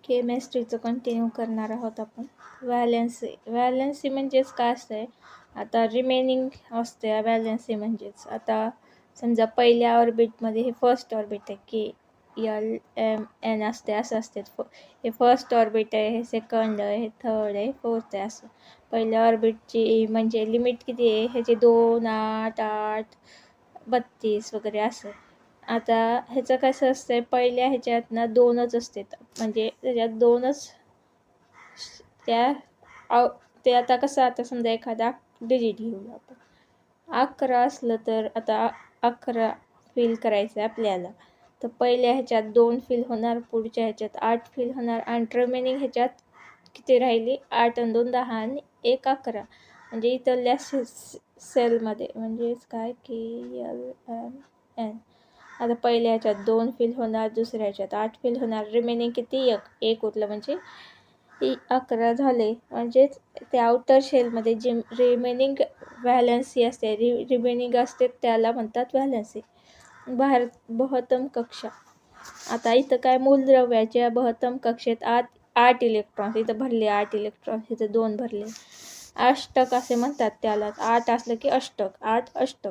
केमिस्ट्रीचं continue करणार आहोत आपण. व्हॅलेन्सी म्हणजेच काय असतंय, आता रिमेनिंग असते व्हॅलेन्सी म्हणजेच. आता समजा पहिल्या ऑर्बिटमध्ये हे फर्स्ट ऑर्बिट आहे, KLMN असते, असं असते. हे फर्स्ट ऑर्बिट आहे, हे सेकंड आहे, हे थर्ड आहे, फोर्थ आहे, असं. पहिल्या ऑर्बिटची म्हणजे लिमिट किती आहे ह्याची, 2, 8, 8, 32 वगैरे असं. आता ह्याचं कसं असतंय, पहिल्या ह्याच्यात ना 2च असते, म्हणजे त्याच्यात 2च ते आता कसं, आता समजा एखादा डिजिट घेऊया आपण, 11 असलं तर आता 11 फिल करायचं आहे आपल्याला, तर पहिल्या ह्याच्यात 2 फिल होणार, पुढच्या ह्याच्यात 8 फिल होणार, आणि रिमेनिंग ह्याच्यात किती राहिली, 8 आणि 2 10 आणि 1 11. म्हणजे इथल्या सेलमध्ये म्हणजेच काय, KLMN. आता पहिल्या ह्याच्यात 2 फिल होणार, दुसऱ्या ह्याच्यात 8 फिल होणार, रिमेनिंग किती, 1 उरलं, म्हणजे 11 झाले. म्हणजेच त्या आउटर शेलमध्ये जी रिमेनिंग व्हॅलेन्सी असते, रिमेनिंग असते, त्याला म्हणतात व्हॅलेन्सी. बहत्तम कक्षा. आता इथं काय, मूलद्रव्याच्या बहत्तम कक्षेत 8 इलेक्ट्रॉन्स इथं भरले, 8 इलेक्ट्रॉन्स इथं 2 भरले. अष्टक असे म्हणतात त्याला. 8 असलं की अष्टक, 8 अष्टक.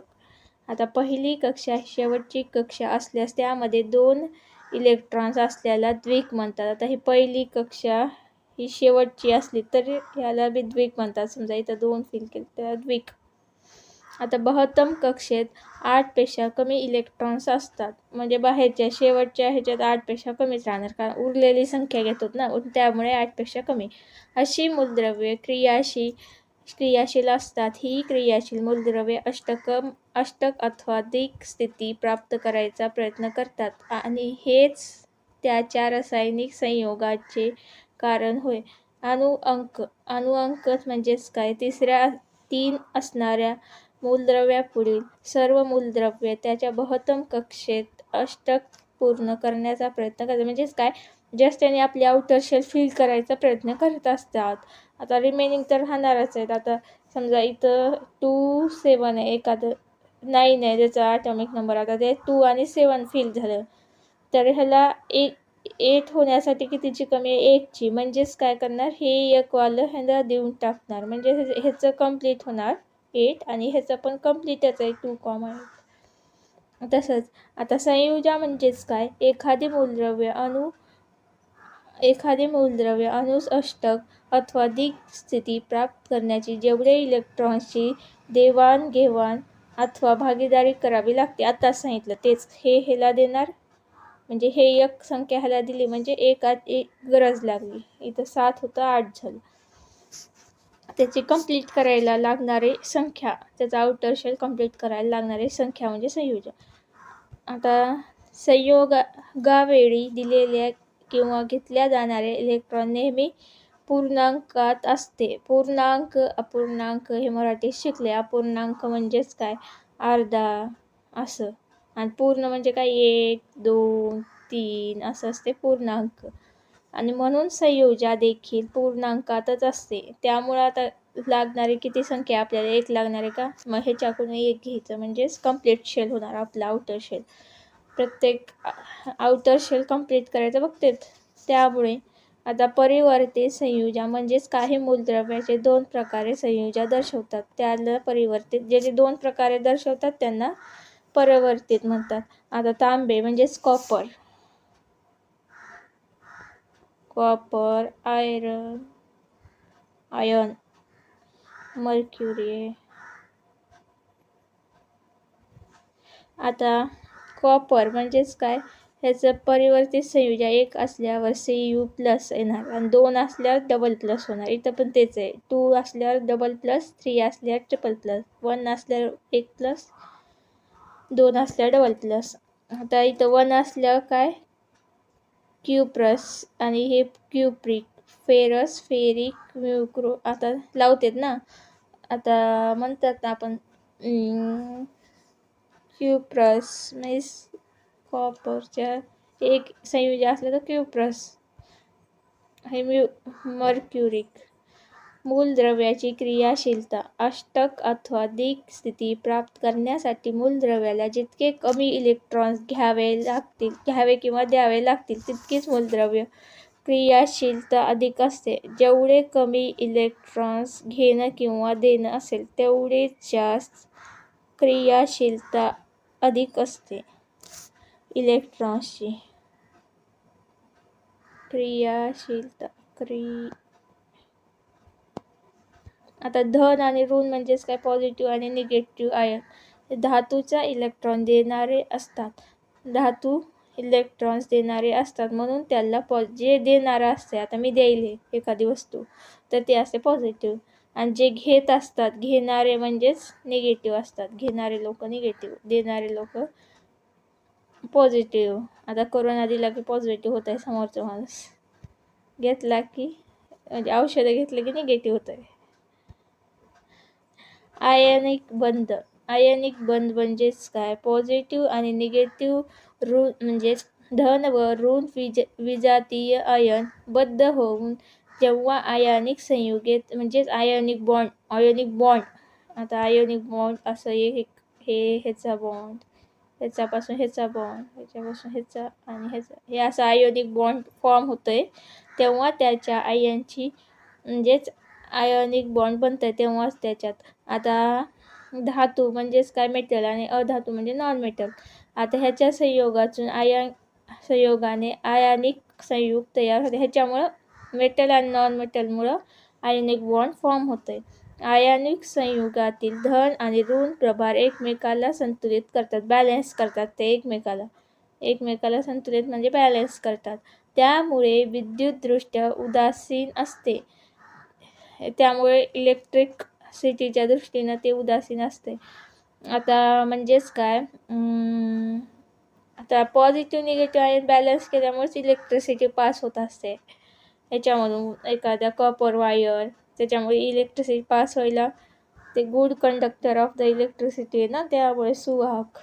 आता पहिली कक्षा शेवटची कक्षा असल्यास त्यामध्ये 2 इलेक्ट्रॉन्स असल्याला द्विक म्हणतात. आता ही पहिली कक्षा ही शेवटची असली तरी ह्याला बी द्विक म्हणतात. समजा इथं 2 फिल केले तर द्विक. आता बहत्तम कक्षेत 8 पेक्षा कमी इलेक्ट्रॉन्स असतात, म्हणजे बाहेरच्या शेवटच्या ह्याच्यात 8 पेक्षा कमीच राहणार, कारण उरलेली संख्या घेतात ना, त्यामुळे 8 पेक्षा कमी. अशी मूलद्रव्ये क्रियाशील असतात. ही क्रियाशील मूलद्रव्ये अष्टक अथवा द्विक स्थिती प्राप्त करायचा प्रयत्न करतात, आणि हेच त्याच्या रासायनिक संयोगाचे कारण होय. अणुअंक म्हणजेच काय, तिसऱ्या 3 असणाऱ्या मूलद्रव्यापुढील सर्व मूलद्रव्ये त्याच्या बहत्तम कक्षेत अष्टक पूर्ण करण्याचा प्रयत्न करतात. म्हणजेच काय, जस्ट त्याने आपली आउटर शेल फिल करायचा प्रयत्न करत असतात. आता रिमेनिंग तर राहणारच आहेत. आता समजा इथं 2, 7 आहे, एखादं 9 आहे त्याचा ॲटॉमिक नंबर. आता ते 2 आणि 7 फिल झालं, तर ह्याला 8 होण्यासाठी कितीची कमी आहे, 1ची. म्हणजेच काय करणार, हे एक वालं ह्याला देऊन टाकणार, म्हणजे ह्याचं कंप्लीट होणार 8, आणि ह्याचं पण कंप्लीटच आहे, 2, 8. तसंच आता संयोजा म्हणजेच काय, एखादी मूलद्रव्य अणूस अष्टक अथवा द्विक स्थिती प्राप्त करण्याची जेवढे इलेक्ट्रॉन्सची देवाणघेवाण अथवा भागीदारी करावी लागते, आता सांगितलं तेच हे ह्याला देणार. म्हणजे हे एक संख्या ह्याला दिली म्हणजे एक गरज लागली. इथं 7 होतं, 8 झालं. त्याची कंप्लीट करायला लागणारी संख्या, त्याचा आउटर शेल कंप्लीट करायला लागणारी संख्या म्हणजे संयोजन. आता संयोगावेळी दिलेल्या किंवा घेतल्या जाणारे इलेक्ट्रॉन नेहमी पूर्णांकात असते. पूर्णांक, अपूर्णांक हे मराठीत शिकले. अपूर्णांक म्हणजेच काय, अर्धा असं, आणि पूर्ण म्हणजे काय, 1, 2, 3 असं असते पूर्णांक. आणि म्हणून संयोजा देखील पूर्णांकातच असते. त्यामुळं आता लागणारी किती संख्या आपल्याला, 1 लागणार आहे का, मग ह्याच्याकडून 1 घ्यायचं, म्हणजेच कंप्लीट शेल होणार आपला आउटर शेल. प्रत्येक आउटर शेल कंप्लीट करायचं बघते. त्यामुळे आता परिवर्तित संयोजा म्हणजेच काही मूलद्रव्याचे 2 प्रकारे संयोजा दर्शवतात, त्याला परिवर्तित. जे 2 प्रकारे दर्शवतात त्यांना परिवर्तित म्हणतात. आता तांबे म्हणजेच कॉपर, आयर्न, मर्क्युरी. आता कॉपर म्हणजेच काय, ह्याचं परिवर्तित संयोजा 1 असल्यावर Cu+ येणार, आणि 2 असल्यावर डबल+ होणार. इथं पण तेच आहे, 2 असल्यावर डबल+, 3 असल्यावर ट्रिपल+, 1 असल्यावर 1+, 2 असल्यावर डबल+. आता इथं 1 असल्यावर काय, Cu+, आणि हे क्युप्रिक, फेरस, फेरिक, म्युक्रो. आता लावतेत ना, आता म्हणतात ना आपण Cu+ मीन्स कॉपरच्या एक संयोजा असलं तर Cu+. हे मर्क्युरिक. मूलद्रव्याची क्रियाशीलता. अष्टक अथवा द्विक स्थिती प्राप्त करण्यासाठी मूलद्रव्याला जितके कमी इलेक्ट्रॉन्स घ्यावे किंवा द्यावे लागतील, तितकीच मूलद्रव्य क्रियाशीलता अधिक असते. जेवढे कमी इलेक्ट्रॉन्स घेणं किंवा देणं असेल तेवढे जास्त क्रियाशीलता अधिक असते. इलेक्ट्रॉन्सची क्रियाशीलता आता धन आणि ऋण म्हणजेच काय, पॉझिटिव्ह आणि निगेटिव्ह आयन. धातूचा इलेक्ट्रॉन देणारे असतात. धातू इलेक्ट्रॉन्स देणारे असतात म्हणून त्याला जे देणारा असते, आता मी द्यायले एखादी वस्तू तर ते असते पॉझिटिव्ह. आणि जे घेत असतात, घेणारे म्हणजेच निगेटिव्ह असतात. घेणारे लोक निगेटिव्ह, देणारे लोक पॉझिटिव्ह. आता कोरोना दिला की पॉझिटिव्ह होत आहे समोरचा माणूस, घेतला की म्हणजे औषधं घेतले की निगेटिव्ह होत आहे. आयनिक बंध. आयनिक बंध म्हणजेच काय, पॉझिटिव्ह आणि निगेटिव्ह ऋण म्हणजेच धन व ऋण विजातीय आयन बद्ध होऊन जेव्हा आयनिक संयुगेत म्हणजेच आयनिक बॉन्ड आता आयनिक बॉन्ड असं ह्याचा बॉन्ड, ह्याच्यापासून ह्याचा बॉन्ड, ह्याच्यापासून ह्याचा आणि ह्याचा, हे असं आयोनिक बॉन्ड फॉर्म होतंय तेव्हा त्याच्या आयनची म्हणजेच आयोनिक बॉन्ड बनतंय तेव्हाच त्याच्यात. आता धातू म्हणजेच काय, मेटल, आणि अधातू म्हणजे नॉन मेटल. आता ह्याच्या संयोगाने आयनिक संयुग तयार होते. ह्याच्यामुळं मेटल आणि नॉन मेटलमुळं आयनिक बॉन्ड फॉर्म होतंय. आयनिक संयुगातील धन आणि ऋण प्रभार एकमेकाला संतुलित करतात, बॅलन्स करतात. ते एकमेकाला संतुलित म्हणजे बॅलन्स करतात. त्यामुळे विद्युतदृष्ट्या उदासीन असते. त्यामुळे इलेक्ट्रिसिटीच्या दृष्टीनं ते उदासीन असते. आता म्हणजेच काय, आता पॉझिटिव्ह निगेटिव्ह आयन बॅलन्स केल्यामुळेच इलेक्ट्रिसिटी पास होत असते. ह्याच्यामधून एखाद्या कॉपर वायर, त्याच्यामुळे इलेक्ट्रिसिटी पास व्हायला ते good conductor of the electricity आहे ना, त्यामुळे सुवाहक.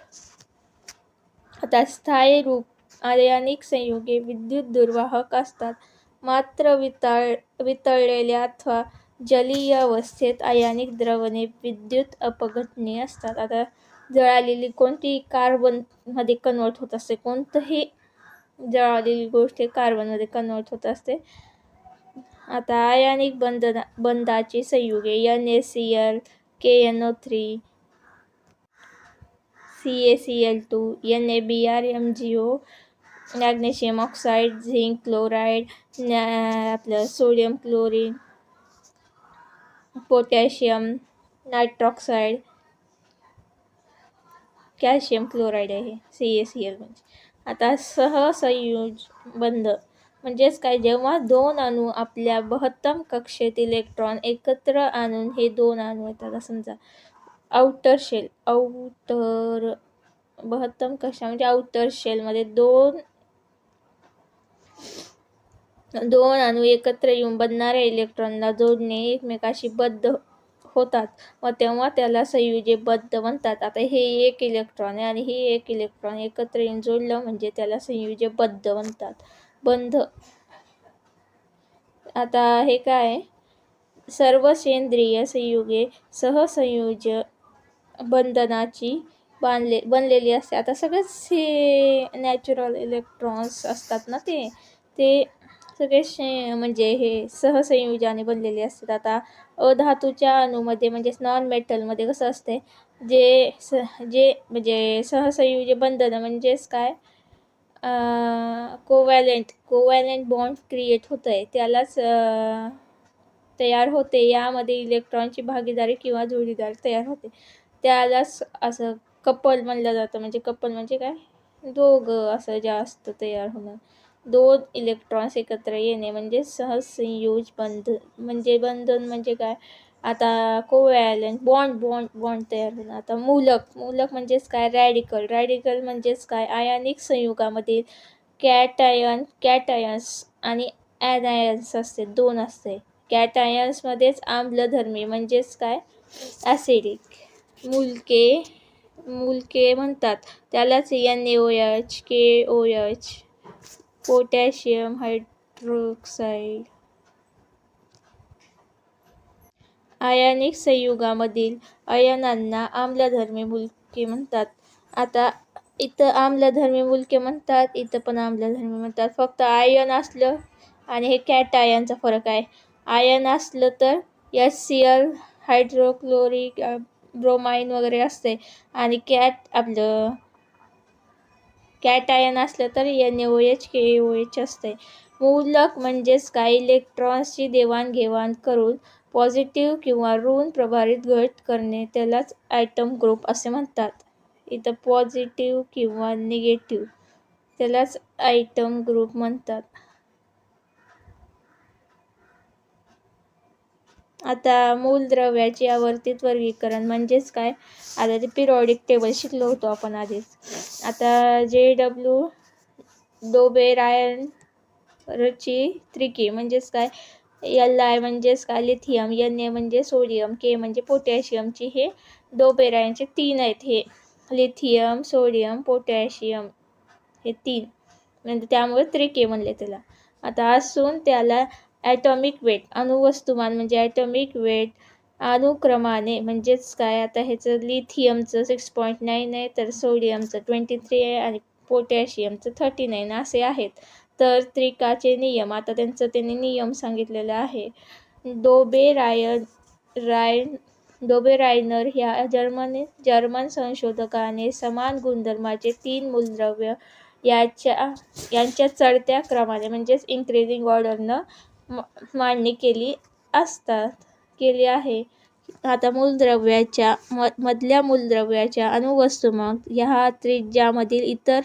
आता स्थायी रूप आयनिक संयुगे विद्युत दुर्वाहक असतात. मात्र वितळलेल्या अथवा जलीय अवस्थेत आयनिक द्रवणे विद्युत अपघटनीय असतात. आता जळालेली कोणतीही कार्बनमध्ये कन्वर्ट होत असते, कोणतीही जळालेली गोष्ट कार्बनमध्ये कन्वर्ट होत असते. आता आयनिक बंधाची संयुगे NaCl, KNO3, CaCl2, NaBr, MgO, magnesium oxide, zinc chloride, आपलं sodium chlorine, potassium nitroxide, calcium chloride आहे CaCl म्हणजे. आता सहसंयोज बंध म्हणजेच काय, जेव्हा दोन अणू आपल्या महत्तम कक्षेत इलेक्ट्रॉन एकत्र आणून हे दोन अणू येतात. समजा आउटर महत्तम कक्षा म्हणजे आउटर शेलमध्ये दोन अणू एकत्र येऊन बनणाऱ्या इलेक्ट्रॉनला जोडणे एकमेकाशी बद्ध होतात व तेव्हा त्याला संयोजी बंध म्हणतात. आता हे एक इलेक्ट्रॉन आहे आणि हे एक इलेक्ट्रॉन एकत्र येऊन जोडलं म्हणजे त्याला संयोजी बंध म्हणतात. बंध. आता हे काय, सर्व सेंद्रिय संयुगे सहसंयोज बंधनाची बनलेली असते. आता सगळेच हे नॅचरल इलेक्ट्रॉन्स असतात ना, ते सगळे म्हणजे हे सहसंयोजाने बनलेले असतात. आता अधातूच्या अणूमध्ये म्हणजेच नॉन मेटलमध्ये कसं असते, जे म्हणजे सहसंयोजी बंधन म्हणजेच काय, कोवॅलेंट बॉन्ड क्रिएट होत आहे, त्यालाच तयार होते. यामध्ये इलेक्ट्रॉनची भागीदारी किंवा जोडीदारी तयार होते, त्यालाच असं कपल म्हणलं जातं. म्हणजे कपल म्हणजे काय, दोघं असं जास्त तयार होणं, दोन इलेक्ट्रॉन्स एकत्र येणे म्हणजे सहसंयोज बंधन म्हणजे काय. आता कोवॅलेंट बॉन्ड तयार होणं. आता मूलक म्हणजेच काय, रॅडिकल म्हणजेच काय, आयनिक संयुगामधील कॅटायन्स आणि ॲनायन्स असते, दोन असते. कॅटायन्समध्येच आम्लधर्मी म्हणजेच काय, ॲसिडिक. मूलके म्हणतात त्यालाच NaOH, KOH, पोटॅशियम हायड्रॉक्साईड. आयनिक संयुगामधील आयनांना आम्लधर्मी मूलके म्हणतात. आता इथं आम्लधर्मी मूलके म्हणतात, इथं पण आम्लधर्मी म्हणतात. फक्त आयन असलं आणि हे कॅटायनचा फरक आहे. आयन असलं तर HCl हायड्रोक्लोरिक ब्रोमाइन वगैरे असते आणि कॅटायन असलं तर NaOH KOH असते. मूलक म्हणजेच काय, इलेक्ट्रॉन्सची देवाणघेवाण करून पॉझिटिव्ह किंवा ऋण प्रभारित घट करणे त्यालाच ॲटम ग्रुप असे म्हणतात. इथं पॉझिटिव्ह किंवा निगेटिव्ह त्यालाच ॲटम ग्रुप म्हणतात. आता मूलद्रव्याचे आवर्तित वर्गीकरण म्हणजेच काय, आता ते पिरियॉडिक टेबल शिकलो होतो आपण आधीच. आता JW डोबेरायनरची त्रिके म्हणजेच काय, Li म्हणजेच काय लिथियम, Na म्हणजे सोडियम, K म्हणजे पोटॅशियमची हे डोबेरायनचे 3 आहेत. हे लिथियम, सोडियम, पोटॅशियम हे 3 म्हणजे त्यामुळे त्रिके म्हणले त्याला. आता असून त्याला ॲटॉमिक वेट अणुवस्तुमान म्हणजे ॲटॉमिक वेट अनुक्रमाने म्हणजेच काय, आता ह्याचं लिथियमचं 6.9 आहे, तर सोडियमचं 23 आहे आणि पोटॅशियमचं 39 असे आहेत. तर त्रिकाचे नियम, आता त्यांनी नियम सांगितलेला आहे. डोबेरायनर ह्या जर्मन संशोधकाने समान गुणधर्माचे 3 मूलद्रव्य यांच्या चढत्या क्रमाने म्हणजेच इन्क्रीजिंग ऑर्डरनं मांडणी केली आहे. आता मूलद्रव्याच्या मधल्या मूलद्रव्याच्या अणुवस्तुमान ह्या त्रिज्यामधील इतर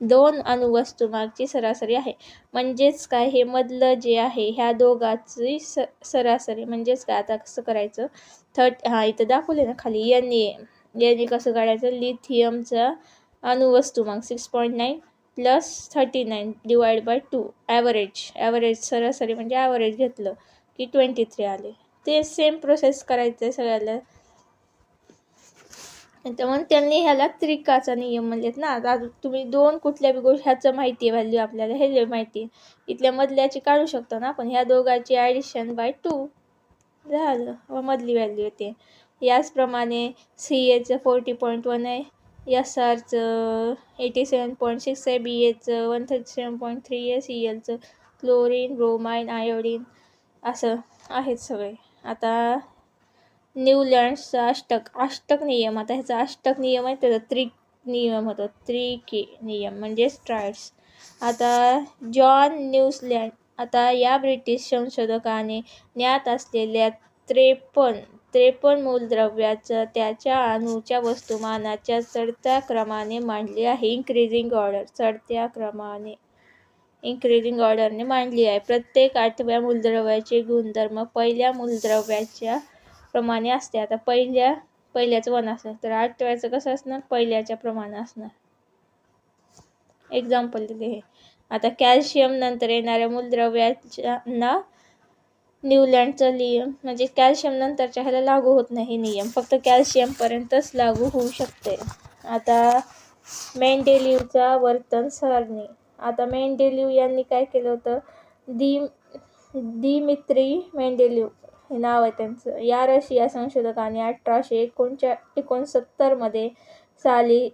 2 अणुवस्तुमानाची सरासरी आहे. म्हणजेच काय, हे मधलं जे आहे ह्या दोघांची सरासरी म्हणजेच काय, आता कसं करायचं, इथं दाखवले ना खाली Na कसं काढायचं, लिथियमचा अणुवस्तुमान 6.9 प्लस 39 डिवाइड बाय 2 ॲव्हरेज सरासरी म्हणजे ॲव्हरेज घेतलं की 23 आले. ते सेम प्रोसेस करायचं आहे सगळ्याला. म्हणून त्यांनी ह्याला त्रिकाचा नियम म्हणलेत ना. आता तुम्ही 2 कुठल्या बी गोष्टी ह्याचं माहिती आहे व्हॅल्यू, आपल्याला हे माहिती आहे, इथल्या मधल्याची काढू शकतो ना आपण, ह्या दोघांची ॲडिशन बाय 2 झालं व मधली व्हॅल्यू येते. याचप्रमाणे CAचं 40.1 आहे, SRचं 87.6 आहे, BAचं 137.3 आहे, CLचं क्लोरीन, ब्रोमाइन, आयोडीन असं आहेत सगळे. आता न्यूलँड्सचा अष्टक नियम, आता ह्याचा अष्टक नियम आहे, त्याचा त्रिक नियम होतो, त्रिके नियम म्हणजेच ट्रायड्स. आता जॉन न्यूलँड, आता या ब्रिटिश संशोधकाने ज्ञात असलेल्या 53 मूलद्रव्याचं त्याच्या अणूच्या वस्तुमानाच्या चढत्या क्रमाने मांडले आहे. इंक्रीजिंग ऑर्डरने मांडली आहे. प्रत्येक 8व्या मूलद्रव्याचे गुणधर्म पहिल्या मूलद्रव्याच्या प्रमाणे असते. आता पहिल्याचं 1 असणार, तर 8व्याचं कसं असणार, पहिल्याच्या प्रमाणे असणार. एक्झाम्पल दिले हे. आता कॅल्शियम नंतर येणाऱ्या मूलद्रव्यांना न्यूलँडचा नियम म्हणजे कॅल्शियम नंतरच्या ह्याला लागू होत नाही नियम, फक्त कॅल्शियमपर्यंतच लागू होऊ शकते. आता मेंडेलिव्हचा वर्तन सारणी, आता मेंडेलिव्ह यांनी काय केलं होतं, दिमित्री मेंडेलिव्ह हे नाव आहे त्यांचं. या रशिया संशोधकाने 1869 साली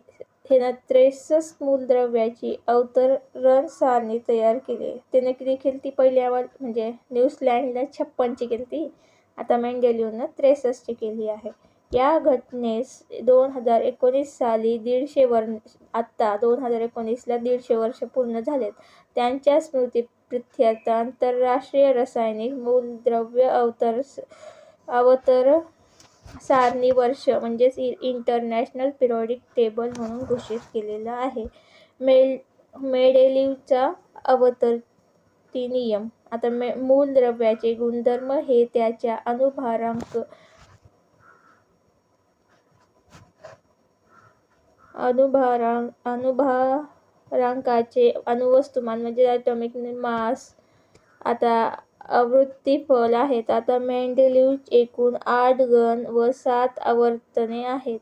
63 मूलद्रव्याची अवतरण सारणी तयार केली. त्याने किती केली ती, पहिल्या म्हणजे न्यूझीलंडला 56ची केली ती, आता मेंडेलिव्हनं 63ची केली आहे. या घटनेस 2019 साली 2019ला 150 वर्ष पूर्ण झालेत. त्यांच्या स्मृतिप्रित्यर्थ आंतरराष्ट्रीय रासायनिक मूलद्रव्य अवतरण सारणी वर्ष म्हणजेच इंटरनॅशनल पिरियॉडिक टेबल म्हणून घोषित केलेलं आहे. मेंडेलिव्हचा अवतरती नियम, आता मूलद्रव्याचे गुणधर्म हे त्याच्या अणुभारांकाचे अणुवस्तुमान म्हणजे ॲटॉमिक मास. आता आवृत्तीफल आहेत. आता मेंडेलिव्ह एकूण 8 गण व 7 आवर्तने आहेत.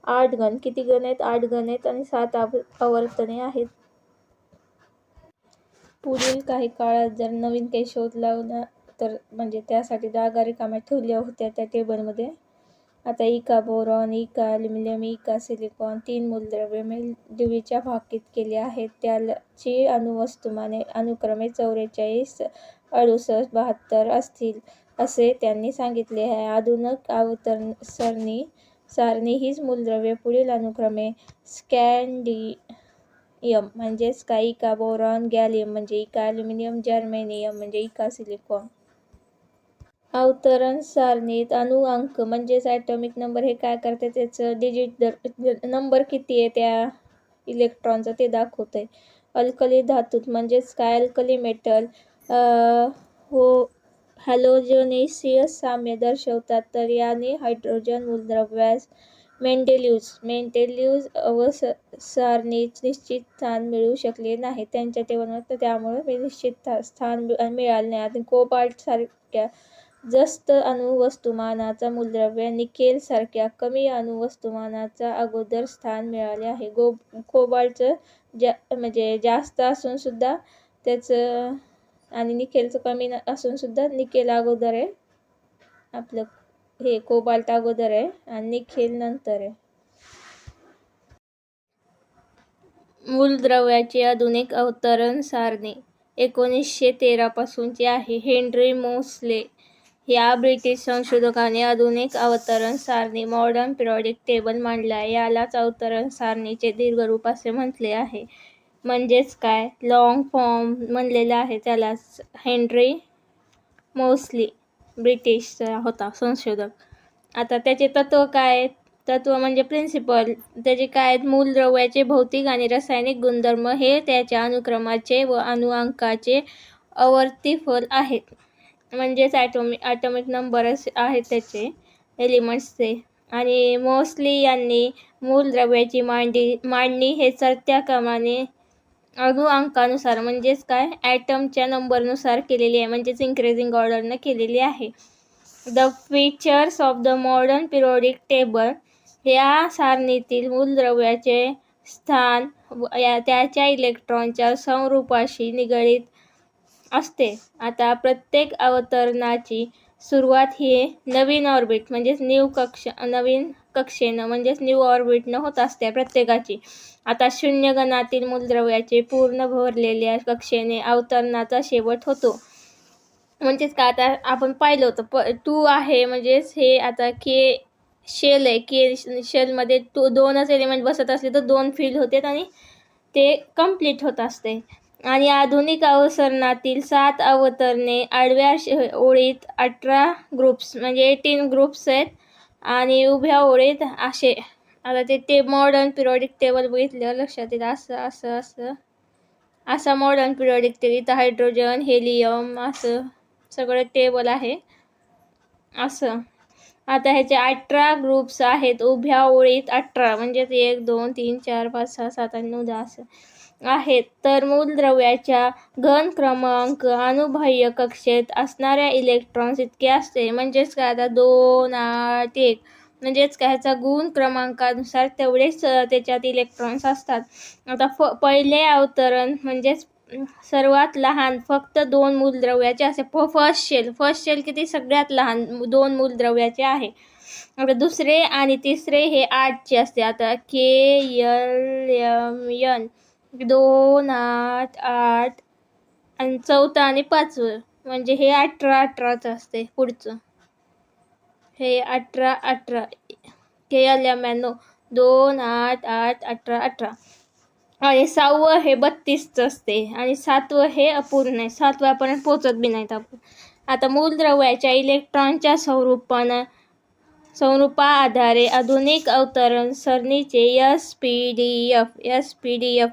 8 गण, किती गण आहेत, 8 गण आहेत आणि 7 आवर्तने आहेत. पुढील काही काळात जर नवीन काही शोध लावला तर म्हणजे त्यासाठी जागा रिकाम्या ठेवल्या होत्या त्या टेबलमध्ये, आता इका बोरॉन, इका ॲल्युमिनियम, इका सिलिकॉन 3 मूलद्रव्ये मेल्डीवीच्या भाकीत केली आहेत. त्याची अणुवस्तुमाने अनुक्रमे 44, 68, 72 असतील असे त्यांनी सांगितले आहे. आधुनिक आवर्तन सारणी हीच मूलद्रव्ये पुढील अनुक्रमे स्कँडियम म्हणजेच इका बोरॉन, गॅलियम म्हणजे इका ॲल्युमिनियम, जर्मेनियम म्हणजे इका सिलिकॉन. अवतरण सारणीत अणुअंक म्हणजेच ॲटॉमिक नंबर हे काय करते, त्याचं डिजिट नंबर किती आहे त्या इलेक्ट्रॉनचा ते दाखवतंय. अल्कली धातूत म्हणजेच अल्कली मेटल हो हॅलोजेनेसियस साम्य दर्शवतात. तर याने हायड्रोजन मूलद्रव्यास मेंडेलिव्ह अवसारणीत निश्चित स्थान मिळू शकले नाही. त्यांच्या टेबलमध्ये त्यामुळे निश्चित स्थान मिळाले नाही. आणि कोबाल्ट सारख्या जास्त अणुवस्तुमानाचा मूलद्रव्य निकेल सारख्या कमी अणुवस्तुमानाचा अगोदर स्थान मिळाले आहे. कोबाल्टचं म्हणजे जास्त असून सुद्धा त्याचं आणि निकेलचं कमी असून सुद्धा निकेल अगोदर आहे. आपलं हे कोबाल्ट अगोदर आहे आणि निकेल नंतर आहे. मूलद्रव्याची आधुनिक अवतरण सारणी 1913 पासूनची आहे. हेन्री मोसले या ब्रिटिश संशोधकाने आधुनिक अवतरण सारणी मॉडर्न पिरियॉडिक टेबल मांडले आहे. यालाच अवतरण सारणीचे दीर्घरूप असे म्हटले आहे. म्हणजेच लॉंग फॉर्म म्हणलेला आहे त्यालाच. हेन्री मोसली ब्रिटिशचा होता संशोधक. आता त्याचे तत्व काय? तत्व म्हणजे प्रिन्सिपल. त्याचे काय? मूलद्रव्याचे भौतिक आणि रासायनिक गुणधर्म हे त्याच्या अनुक्रमाचे व अणुअंकाचे आवर्ती फल आहेत. म्हणजेच ॲटॉमिक नंबर आहेत त्याचे एलिमेंट्सचे. आणि मोसली यांनी मूलद्रव्याची मांडणी हे चढत्या क्रमाने अणुअंकानुसार म्हणजेच ॲटमच्या नंबरनुसार केलेली आहे. म्हणजेच इन्क्रीजिंग ऑर्डरने केलेली आहे. The features of the modern periodic table या सारणीतील मूलद्रव्याचे स्थान त्याच्या इलेक्ट्रॉनच्या संरूपाशी निगडीत असते. आता प्रत्येक अवतरणाची सुरुवात ही नवीन ऑर्बिट म्हणजेच नवीन कक्षेनं म्हणजेच न्यू ऑर्बिटनं होत असते प्रत्येकाची. आता शून्यगणातील मूलद्रव्याचे पूर्ण भरलेल्या कक्षेने अवतरणाचा शेवट होतो. म्हणजेच आता आपण पाहिलं होतं 2 आहे म्हणजेच हे आता के शेल आहे. के शेलमध्ये 2च एलिमेंट बसत असले तर 2 फील्ड होते आणि ते कंप्लीट होत असते. आणि आधुनिक अवतरणातील 7 अवतरणे आडव्या ओळीत 18 ग्रुप्स म्हणजे 18 ग्रुप्स आहेत आणि उभ्या ओळीत असे. आता ते मॉडर्न पिरियॉडिक टेबल बघितल्यावर लक्षात येईल. असा मॉडर्न पिरियॉडिक टेबल. इथं हायड्रोजन, हेलियम असं सगळं टेबल आहे असं. आता ह्याचे 18 ग्रुप्स आहेत. उभ्या ओळीत 18 म्हणजे 1, 2, 3, 4, 5, 6, 7, 8, 9, 10 असं आहेत. तर मूलद्रव्याच्या घन क्रमांक अणुबाह्य कक्षेत असणाऱ्या इलेक्ट्रॉन्स इतके असते. म्हणजेच आता 2, 8, 1 म्हणजेच ह्याचा गुण क्रमांकानुसार तेवढेच त्याच्यात इलेक्ट्रॉन्स असतात. आता पहिले अवतरण म्हणजेच सर्वात लहान फक्त 2 मूलद्रव्याचे असे. फर्स्ट शेल किती? सगळ्यात लहान 2 मूलद्रव्याचे आहे. आता दुसरे आणि तिसरे हे 8चे असते. आता KLMN 2, 8, 8 आणि चौथा आणि 5वं म्हणजे हे 18 असते. पुढचं हे 18 KLMN 2, 8, 8, 18 आणि 6वं हे 32चं असते आणि 7वं हे अपूर्ण आहे. 7व्यापर्यंत पोचत बी नाहीत आपण. आता मूलद्रव्याच्या इलेक्ट्रॉनच्या स्वरूपा आधारे आधुनिक अवतरण सारणीचे SPDF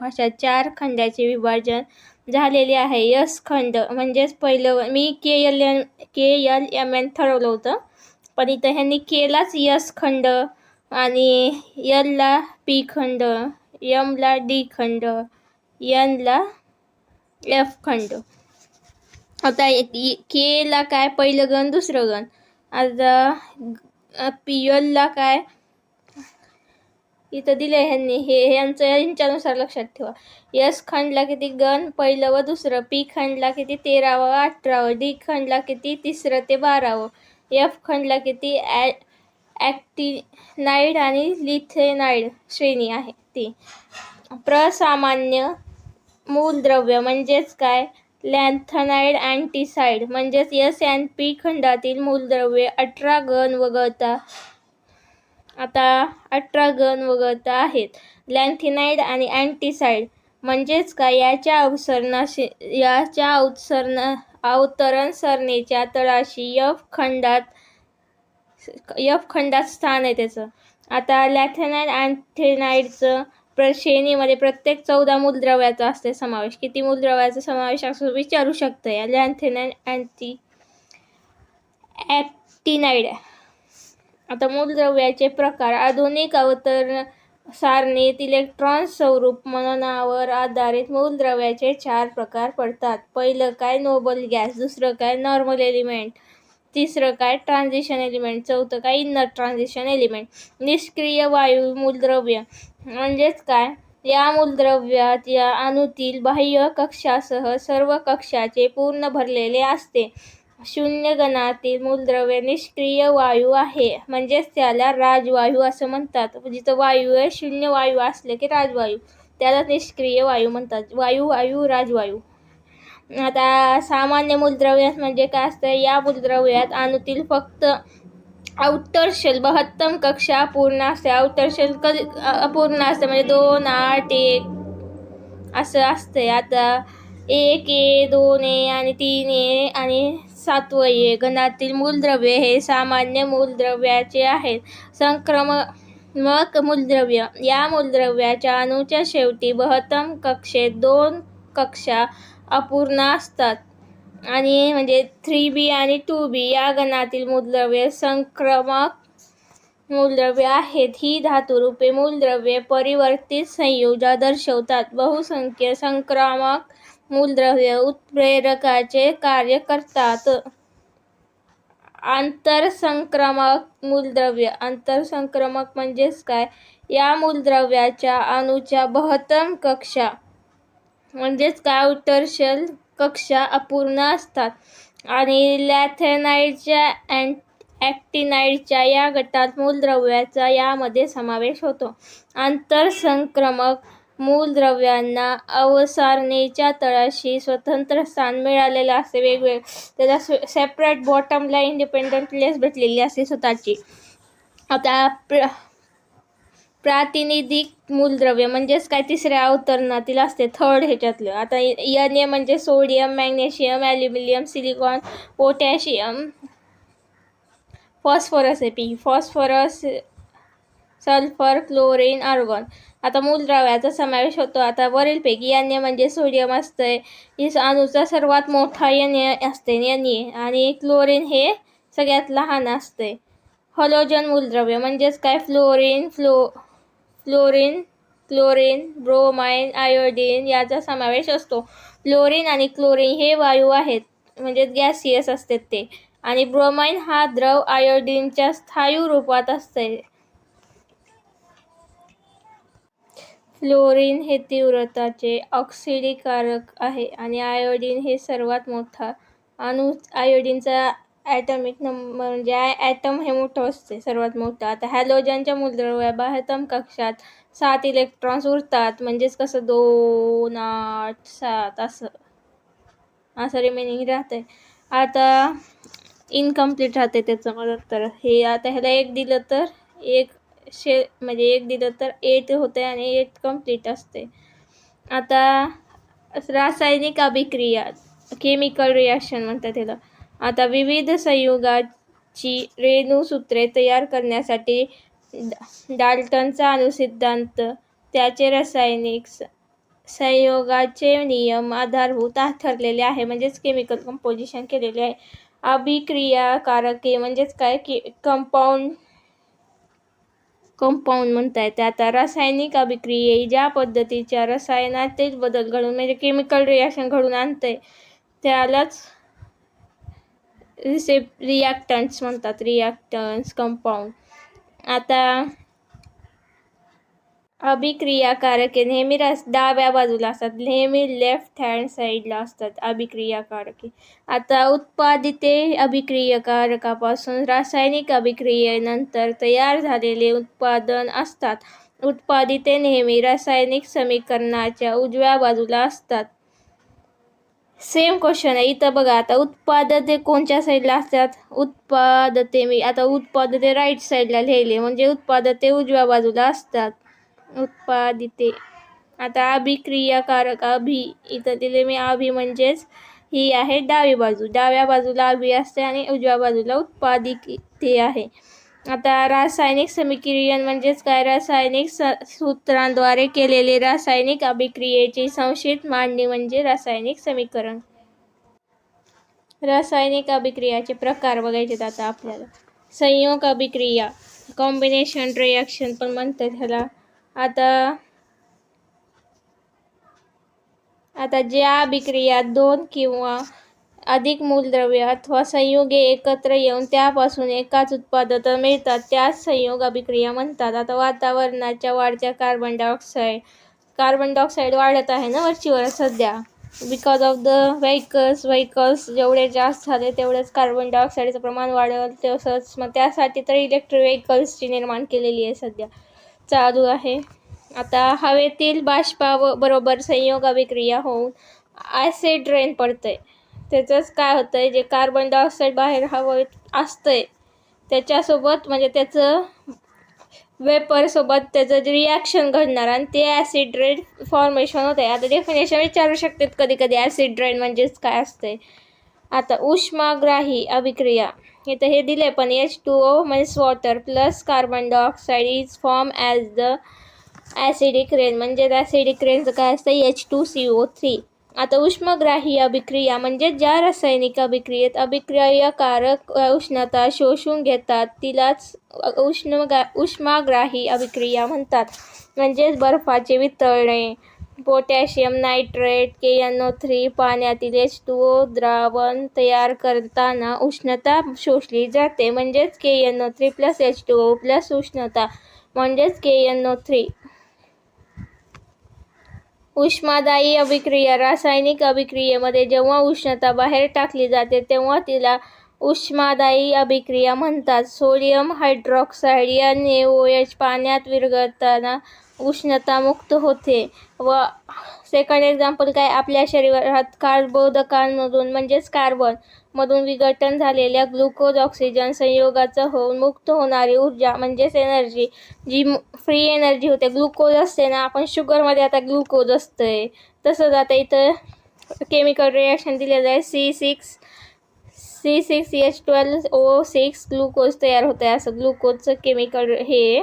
अशा 4 खंडाचे विभाजन झालेले आहे. S खंड म्हणजेच पहिलं मी KLMN ठरवलं होतं, पण इथं ह्यांनी केलाच S खंड आणि L ला P खंड, M ला D खंड, N ला F खंड. आता K ला पहिलं गण दुसरं गण. आता PL ला इथं दिलंय ह्यांनी ह्यांच्यानुसार लक्षात ठेवा. S खंडला किती गण? पहिलं व दुसरं. P खंडला किती? 13वा व 18वा. D खंडला किती? 3रं ते 12वा. F खंडला किती? ॲक्टिनाइड आणि लिथेनाइड श्रेणी आहे ती. प्रसामान्य मूलद्रव्य म्हणजेच काय? लॅन्थेनाइड अँटीसाइड म्हणजेच S&P खंडातील मूलद्रव्ये 18 गण वगळता 18 आहेत. लॅन्थेनाइड आणि अँटीसाइड म्हणजेच काय? याच्या अवतरण सरणीच्या तळाशी F खंडात स्थान आहे त्याचं. आता लॅन्थेनाइड अँटीनाइडचं श्रेणीमध्ये प्रत्येक 14 मूलद्रव्याचा असते समावेश. किती मूलद्रव्याचा समावेश असं विचारू शकतं या लॅन्थेनाइड ॲक्टिनाइड. आता मूलद्रव्याचे प्रकार. आधुनिक अवतरण सारणीत इलेक्ट्रॉन स्वरूप मननावर आधारित मूलद्रव्याचे 4 प्रकार पडतात. पहिलं काय? Noble gas. दुसरं काय? Normal element. तिसरं काय? Transition element. चौथं काय? Inner transition element. निष्क्रिय वायू मूलद्रव्य म्हणजेच काय? या मूलद्रव्यात या अणूतील बाह्य कक्षासह सर्व कक्षाचे पूर्ण भरलेले असते. शून्य गणातील मूलद्रव्य निष्क्रिय वायू आहे म्हणजेच त्याला राजवायू असं म्हणतात. जिथं वायू आहे, शून्य वायू असले की राजवायू, त्याला निष्क्रिय वायू म्हणतात. वायू राजवायू. आता सामान्य मूलद्रव्य म्हणजे काय असतं? या मूलद्रव्यात अणूतील फक्त आउटर शेल 72 कक्षा अपूर्ण असते. आउटर शेल अपूर्ण असते म्हणजे 2, 8, 1 असं असते. आता 1A, 2A आणि 3A आणि 7A गणातील मूलद्रव्ये हे सामान्य मूलद्रव्याचे आहेत. संक्रमक मूलद्रव्य. या मूलद्रव्याच्या अणूच्या शेवटी 72 कक्षेत 2 कक्षा अपूर्ण असतात आणि म्हणजे 3B आणि 2B या गणातील मूलद्रव्ये संक्रमक मूलद्रव्ये आहेत. ही धातुरूपे मूलद्रव्ये परिवर्तित संयुजा दर्शवतात. बहुसंख्य संक्रामक मूलद्रव्ये उत्प्रेरकाचे कार्य करतात. आंतरसंक्रमक मूलद्रव्य. आंतरसंक्रमक म्हणजेच काय? या मूलद्रव्याच्या अणूच्या 72 कक्षा म्हणजेच काय? आउटर शेल कक्षा अपूर्ण असतात आणि लॅन्थेनाइडच्या ॲक्टिनाइडच्या या गटात मूलद्रव्याचा यामध्ये समावेश होतो. आंतरसंक्रमक मूलद्रव्यांना अवसारणीच्या तळाशी स्वतंत्र स्थान मिळालेलं असते. वेगवेगळे त्याला सेपरेट बॉटमला इंडिपेंडंट प्लेस भेटलेली असते स्वतःची. आता प्रातिनिधिक मूलद्रव्य म्हणजेच काय? तिसऱ्या अवतरणातील असते, थर्ड ह्याच्यातलं. आता Na म्हणजे sodium, magnesium, aluminium, silicon, potassium, phosphorus आहे P, phosphorus, sulphur, chlorine, argon. आता मूलद्रव्याचा समावेश होतो. आता वरीलपैकी Na म्हणजे सोडियम असतंय, अणूचा सर्वात मोठा Na असते Na, आणि क्लोरीन हे सगळ्यात लहान असते. हॅलोजन मूलद्रव्य म्हणजेच काय? क्लोरीन, ब्रोमाइन, आयोडीन याचा समावेश असतो. फ्लोरीन आणि क्लोरीन हे वायू आहेत म्हणजे गॅसियस असतात ते, आणि ब्रोमाइन हा द्रव आयोडीनच्या स्थायू रूपात असते. फ्लोरीन हे तीव्रताचे ऑक्सिडीकारक आहे आणि आयोडीन हे सर्वात मोठा अणू. आयोडीनचा ॲटॉमिक नंबर म्हणजे ॲटम हे मोठं असते, सर्वात मोठं. आता हॅलोजनच्या मूलद्रव्या 72 कक्षात 7 इलेक्ट्रॉन्स उरतात म्हणजेच कसं 2, 8, 7 असं रिमेनिंग राहतंय. आता इनकम्प्लीट राहते त्याचं मदत. तर हे आता ह्याला 1 दिलं तर 1 दिलं तर 8 होते आणि 8 कम्प्लीट असते. आता रासायनिक अभिक्रिया, केमिकल रिॲक्शन म्हणतात त्याला. आता विविध संयुगाची रेणुसूत्रे तयार करण्यासाठी डाल्टनचा अणुसिद्धांत, त्याचे रासायनिक संयोगाचे नियम आधारभूत ठरलेले आहे म्हणजेच केमिकल कंपोजिशन केलेले आहे. अभिक्रियाकारके म्हणजेच काय? की कंपाऊंड म्हणता येते. आता रासायनिक अभिक्रिया ज्या पद्धतीच्या रसायनातील बदल घडून म्हणजे केमिकल रिॲक्शन घडून आणते त्यालाच रिॲक्टंट्स म्हणतात. रिॲक्टंट्स, कंपाऊंड. आता अभिक्रियाकारके नेहमी डाव्या बाजूला असतात, नेहमी लेफ्ट हँड साईडला असतात अभिक्रियाकारके. आता उत्पादिते अभिक्रियाकारकापासून रासायनिक अभिक्रियेनंतर तयार झालेले उत्पादन असतात. उत्पादिते नेहमी रासायनिक समीकरणाच्या उजव्या बाजूला असतात. सेम क्वेश्चन आहे इथं बघा. आता उत्पादते कोणत्या साईडला असतात? उत्पादते मी आता उत्पादते राईट साईडला लिहिले, म्हणजे उत्पादते उजव्या बाजूला असतात. उत्पादिते. आता अभिक्रियाकारक इथं दिले मी अभि म्हणजेच ही आहे डावी बाजू. डाव्या बाजूला अभि असते आणि उजव्या बाजूला उत्पादिते आहे. आता रासायनिक समीकरण म्हणजेच काय? रासायनिक सूत्रांद्वारे केलेले रासायनिक अभिक्रियेची संक्षिप्त मांडणी म्हणजे रासायनिक समीकरण. रासायनिक अभिक्रियाचे प्रकार बघायचे आता आपल्याला. संयोग अभिक्रिया, कॉम्बिनेशन रिॲक्शन पण म्हणतात ह्याला. आता ज्या अभिक्रियात 2 किंवा अधिक मूलद्रव्य अथवा संयुगे एकत्र येऊन त्यापासून एकाच उत्पादन मिळतात त्यास संयोग अभिक्रिया म्हणतात. आता वातावरणाच्या वाढत्या कार्बन डायऑक्साईड वाढत आहे ना वरचीवर सध्या, बिकॉज ऑफ द व्हेकल्स जेवढे जास्त झाले तेवढेच कार्बन डायऑक्साईडचं प्रमाण वाढेल. तसंच मग त्यासाठी तर इलेक्ट्रिक व्हेकल्सची निर्माण केलेली आहे, सध्या चालू आहे. आता हवेतील बाष्पाबरोबर संयोग अभिक्रिया होऊन ॲसिड रेन पडतंय. त्याचंच काय होतंय, जे कार्बन डायऑक्साईड बाहेर हवेत असतंय त्याच्यासोबत म्हणजे त्याचं वेपरसोबत त्याचं जे रिॲक्शन घडणार आणि ते ॲसिड रेन फॉर्मेशन होत आहे. आता डेफिनेशन विचारू शकतात कधी कधी ॲसिड रेन म्हणजेच काय असतंय. आता उष्माग्राही अभिक्रिया इथं हे दिले, पण H2O म्हणजे water plus carbon dioxide is form as the acidic rain, म्हणजे ॲसिडिक रेनचं काय असतं? H2CO3. आता उष्माग्राही अभिक्रिया म्हणजे ज्या रासायनिक अभिक्रियेत अभिक्रियाकारक उष्णता शोषून घेतात तिलाच उष्माग्राही अभिक्रिया म्हणतात. म्हणजेच बर्फाचे वितळणे, पोटॅशियम नायट्रेट KNO3 पाण्यातील H2O द्रावण तयार करताना उष्णता शोषली जाते, म्हणजेच KNO3 + H2O + उष्णता म्हणजेच KNO3. उष्मादायी अभिक्रिया, रासायनिक अभिक्रियेमध्ये जेव्हा उष्णता बाहेर टाकली जाते तेव्हा तिला उष्मादायी अभिक्रिया म्हणतात. सोडियम हायड्रॉक्साईड NaOH पाण्यात विरघळताना उष्णता मुक्त होते. व सेकंड एक्झाम्पल काय? आपल्या शरीरात कर्बोदकांमधून म्हणजेच कार्बन मधून विघटन झालेल्या ग्लुकोज ऑक्सिजन संयोगाचं होऊन मुक्त होणारी ऊर्जा म्हणजेच एनर्जी, जी फ्री एनर्जी होते. ग्लुकोज असते ना, आपण शुगरमध्ये आता ग्लुकोज असतंय तसंच आता इथं केमिकल रिॲक्शन दिलेलं आहे. C6H12O6 ग्लुकोज तयार होत आहे. असं ग्लुकोजचं केमिकल हे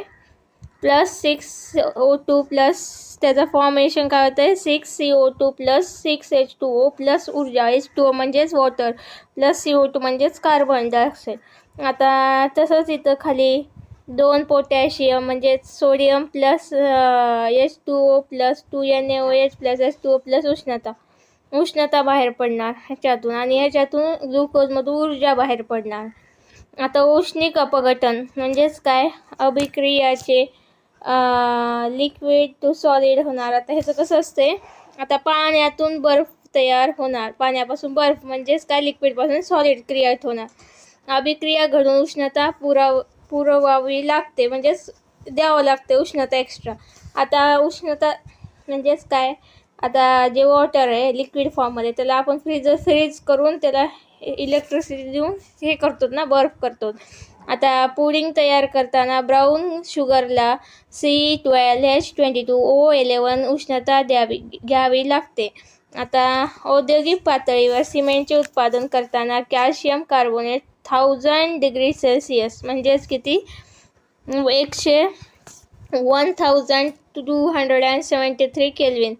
प्लस 6O2 प्लस त्याचं फॉर्मेशन काय होतं आहे? 6CO2 + 6H2O प्लस ऊर्जा H2O म्हणजेच वॉटर प्लस CO2 म्हणजेच कार्बन डायऑक्साईड. आता तसंच इथं खाली 2 पोटॅशियम म्हणजेच sodium plus H2O plus 2NaOH plus H2O plus उष्णता बाहेर पडणार ह्याच्यातून, आणि ह्याच्यातून ग्लुकोजमधून ऊर्जा बाहेर पडणार. आता औष्णिक अपघटन म्हणजेच काय? अभिक्रियाचे लिक्विड टू सॉलिड होणार. आता ह्याचं कसं असते? आता पाण्यातून बर्फ तयार होणार, पाण्यापासून बर्फ म्हणजेच काय? लिक्विडपासून सॉलिड क्रिएट होणार. अभिक्रिया घडून उष्णता पुरवावी लागते, म्हणजेच द्यावं लागते उष्णता एक्स्ट्रा. आता उष्णता म्हणजेच काय? आता जे वॉटर आहे लिक्विड फॉर्ममध्ये त्याला आपण फ्रीज करून त्याला इलेक्ट्रिसिटी देऊन हे करतो ना, बर्फ करतो. आता पुडिंग तयार करताना ब्राऊन शुगरला C12H22O11 उष्णता घ्यावी लागते. आता औद्योगिक पातळीवर सिमेंटचे उत्पादन करताना कॅल्शियम कार्बोनेट 1000 डिग्री सेल्सिअस म्हणजेच किती? 1273 केल्विन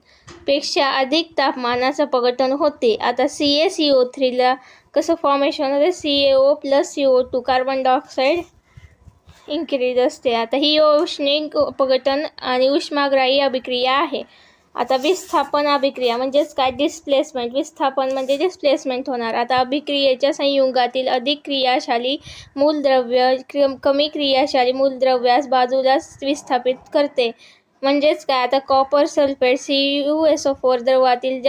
पेक्षा अधिक तापमानाचं अपघटन होते. आता CaCO3 ला कसं फॉर्मेशन होते? CaO + CO2 carbon dioxide increase असते. आता ही औष्णिक अपघटन आणि उष्माग्राही अभिक्रिया आहे. आता विस्थापन अभिक्रिया म्हणजेच काय? डिस्प्लेसमेंट. विस्थापन म्हणजे डिस्प्लेसमेंट होणार. आता अभिक्रियेच्या संयुगातील अधिक क्रियाशाली मूलद्रव्य कमी क्रियाशाली मूलद्रव्यास बाजूला विस्थापित करते, म्हणजेच काय, आता कॉपर सल्फेट CuSO4 द्रवातील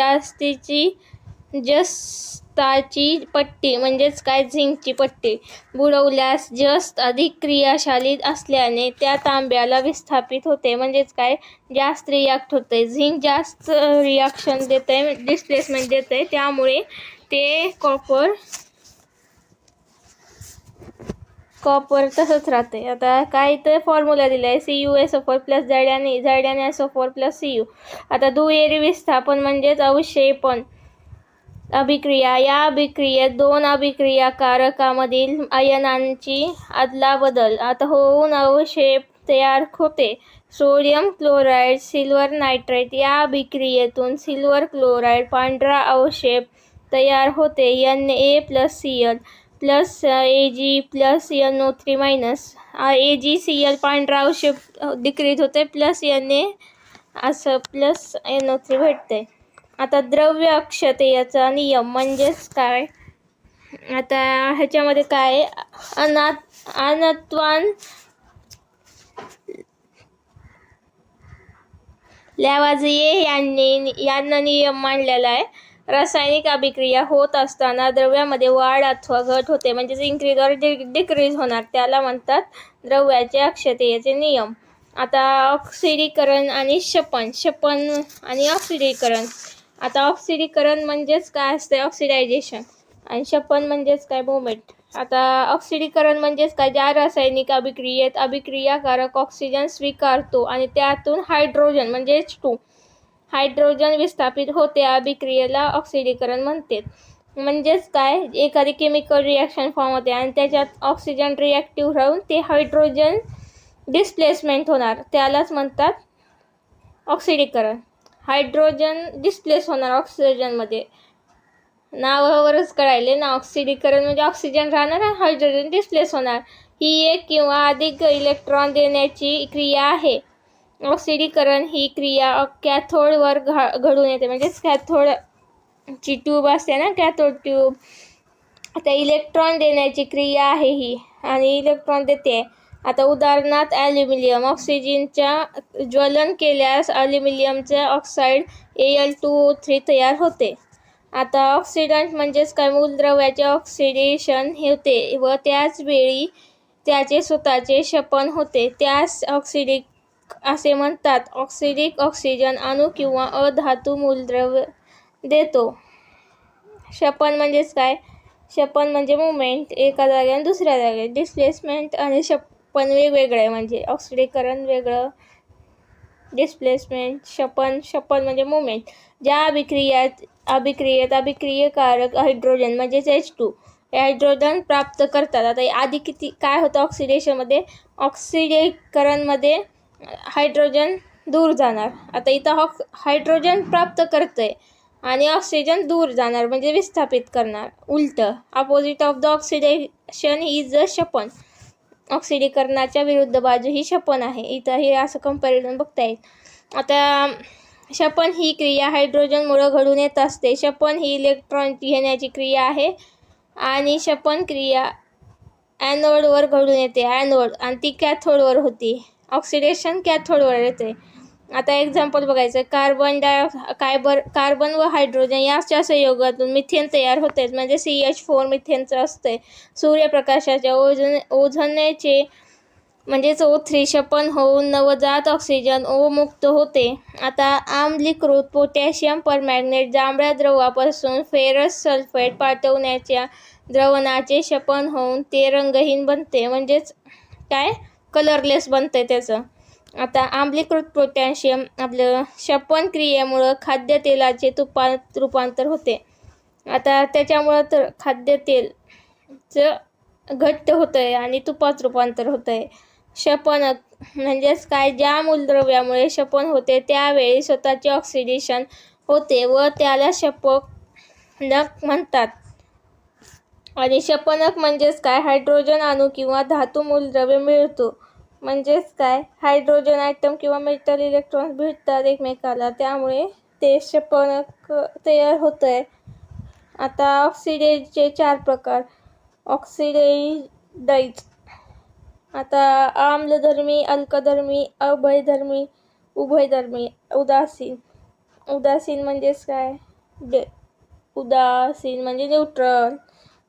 जस्ताची पट्टी म्हणजेच काय, झिंकची पट्टी बुडवल्यास जस्त अधिक क्रियाशाली असल्याने त्या तांब्याला विस्थापित होते. म्हणजेच काय, जास्त रिॲक्ट होते. झिंक जास्त रिॲक्शन देते, डिस्प्लेसमेंट देते, त्यामुळे ते कॉपर तसंच राहते. आता काय इथं फॉर्म्युला दिला आहे, CuSO4 plus जळल्याने SO4 plus Cu. आता दुहेरी विस्थापन म्हणजेच अवक्षेपण अभिक्रिया. या अभिक्रियेत दोन अभिक्रियाकारकामधील आयनांची अदलाबदल आता होऊन अवक्षेप तयार होते. Sodium chloride silver nitrate. या अभिक्रियेतून सिल्वर क्लोराईड पांढरा अवक्षेप तयार होते. Na+Cl plus Ag plus NO3 minus. AgCl पांढरा अवक्षेप डिक्रीज होते, प्लस Na असं प्लस NO3 भेटते. आता द्रव्य अक्षयतेचा नियम म्हणजेच काय, आता ह्याच्यामध्ये काय, अनात्वान लॅवाझिये यांना नियम मांडलेला आहे. रासायनिक अभिक्रिया होत असताना द्रव्यामध्ये वाढ अथवा घट होते, म्हणजेच इन्क्रीज और डिक्रीज होणार, त्याला म्हणतात द्रव्याचे अक्षयतेचे नियम. आता ऑक्सिडीकरण आणि शपन आणि ऑक्सिडीकरण. आता ऑक्सिडीकरण म्हणजेच काय असते, ऑक्सिडायझेशन, आणि शपन म्हणजेच काय, मुवमेंट. आता ऑक्सिडीकरण म्हणजेच काय, ज्या रासायनिक अभिक्रियेत अभिक्रियाकारक ऑक्सिजन स्वीकारतो आणि त्यातून हायड्रोजन म्हणजे H2 हायड्रोजन विस्थापित होते, अभिक्रियेला ऑक्सिडीकरण म्हणते. म्हणजेच काय, एखादी केमिकल रिॲक्शन फॉर्म होते आणि त्याच्यात ऑक्सिजन रिॲक्टिव्ह राहून ते हायड्रोजन डिस्प्लेसमेंट होणार, त्यालाच म्हणतात ऑक्सिडीकरण. हायड्रोजन डिस्प्लेस होणार ऑक्सिजनमध्ये, नावावरच कळायले ना. ऑक्सिडीकरण म्हणजे ऑक्सिजन राहणार आणि हायड्रोजन डिस्प्लेस होणार. ही एक किंवा अधिक इलेक्ट्रॉन देण्याची क्रिया आहे. ऑक्सिडीकरण ही क्रिया कॅथोडवर घडून येते, म्हणजेच कॅथोडची ट्यूब असते ना, कॅथोड ट्यूब, आता इलेक्ट्रॉन देण्याची क्रिया आहे ही, आणि इलेक्ट्रॉन देते. आता उदाहरणार्थ ॲल्युमिनियम. ऑक्सिजनच्या ज्वलन केल्यास ॲल्युमिनियमचे ऑक्साईड Al2O3 तयार होते. आता ऑक्सिडंट म्हणजेच काय, मूलद्रव्याचे ऑक्सिडेशन होते व त्याच वेळी त्याचे स्वतःचे शपन होते, त्यास ऑक्सिडिक असे म्हणतात. ऑक्सिडिक ऑक्सिजन अणू किंवा अधातू मूलद्रव्य देतो. शपन म्हणजेच काय, शपन म्हणजे मुवमेंट एका जागेने दुसऱ्या जागेत. डिस्प्लेसमेंट आणि शपन वेगवेगळं आहे, म्हणजे ऑक्सिडीकरण वेगळं, डिस्प्लेसमेंट. शपन म्हणजे मुवमेंट. ज्या अभिक्रियेत अभिक्रियकारक हायड्रोजन म्हणजेच H2 हायड्रोजन प्राप्त करतात. आता आधी काय होतं ऑक्सिडेशनमध्ये, ऑक्सिडीकरणमध्ये हायड्रोजन दूर जाणार. आता इथं हायड्रोजन प्राप्त करतंय आणि ऑक्सिजन दूर जाणार, म्हणजे विस्थापित करणार. उलट, opposite of the oxidation is the शपन. ऑक्सिडीकरणाच्या विरुद्ध बाजू ही शपन आहे. इथं हे असं कंपॅरिझन बघता येईल. आता शपन ही क्रिया हायड्रोजनमुळे घडून येत असते. शपन ही इलेक्ट्रॉन घेण्याची क्रिया आहे आणि शपन क्रिया ॲनोडवर घडून येते, ॲनोड, आणि ती कॅथोडवर होती. ऑक्सिडेशन कॅथोडवर येते. आता एक्झाम्पल बघायचं, कार्बन व हायड्रोजन याच्या संयोगातून मिथेन तयार होते, म्हणजे CH4 मिथेनचं असते. सूर्यप्रकाशाच्या ओझोनचे म्हणजेच O3 शपन होऊन नवजात ऑक्सिजन O मुक्त होते. आता आम्लीकृत पोटॅशियम परमॅंगनेट जांभळ्या द्रवापासून फेरस सल्फेट पाठवण्याच्या द्रावणाचे शपन होऊन ते रंगहीन बनते, म्हणजेच काय, कलरलेस बनते त्याचं. आता आम्लीकृत पोटॅशियम आपलं शपन क्रियेमुळं खाद्यतेलाचे तुपात रूपांतर होते. आता त्याच्यामुळं तर खाद्यतेलचं घट्ट होतं आहे आणि तुपात रूपांतर होतं आहे. शपनक म्हणजेच काय, ज्या मूलद्रव्यामुळे शपन होते त्यावेळी स्वतःचे ऑक्सिडेशन होते व त्याला शपनक म्हणतात. आणि शपनक म्हणजेच काय, हायड्रोजन अणू किंवा धातू मूलद्रव्य मिळतो, म्हणजेच काय, हायड्रोजन ॲटम किंवा मेटल इलेक्ट्रॉन्स भेटतात एकमेकाला, त्यामुळे ते शपनक तयार होतं आहे. आता ऑक्सिडेजचे 4 प्रकार. ऑक्सिडाइज. आता आम्लधर्मी, अल्कधर्मी, अभयधर्मी उभयधर्मी उदासीन. उदासीन म्हणजेच काय? उदासीन म्हणजे न्यूट्रल.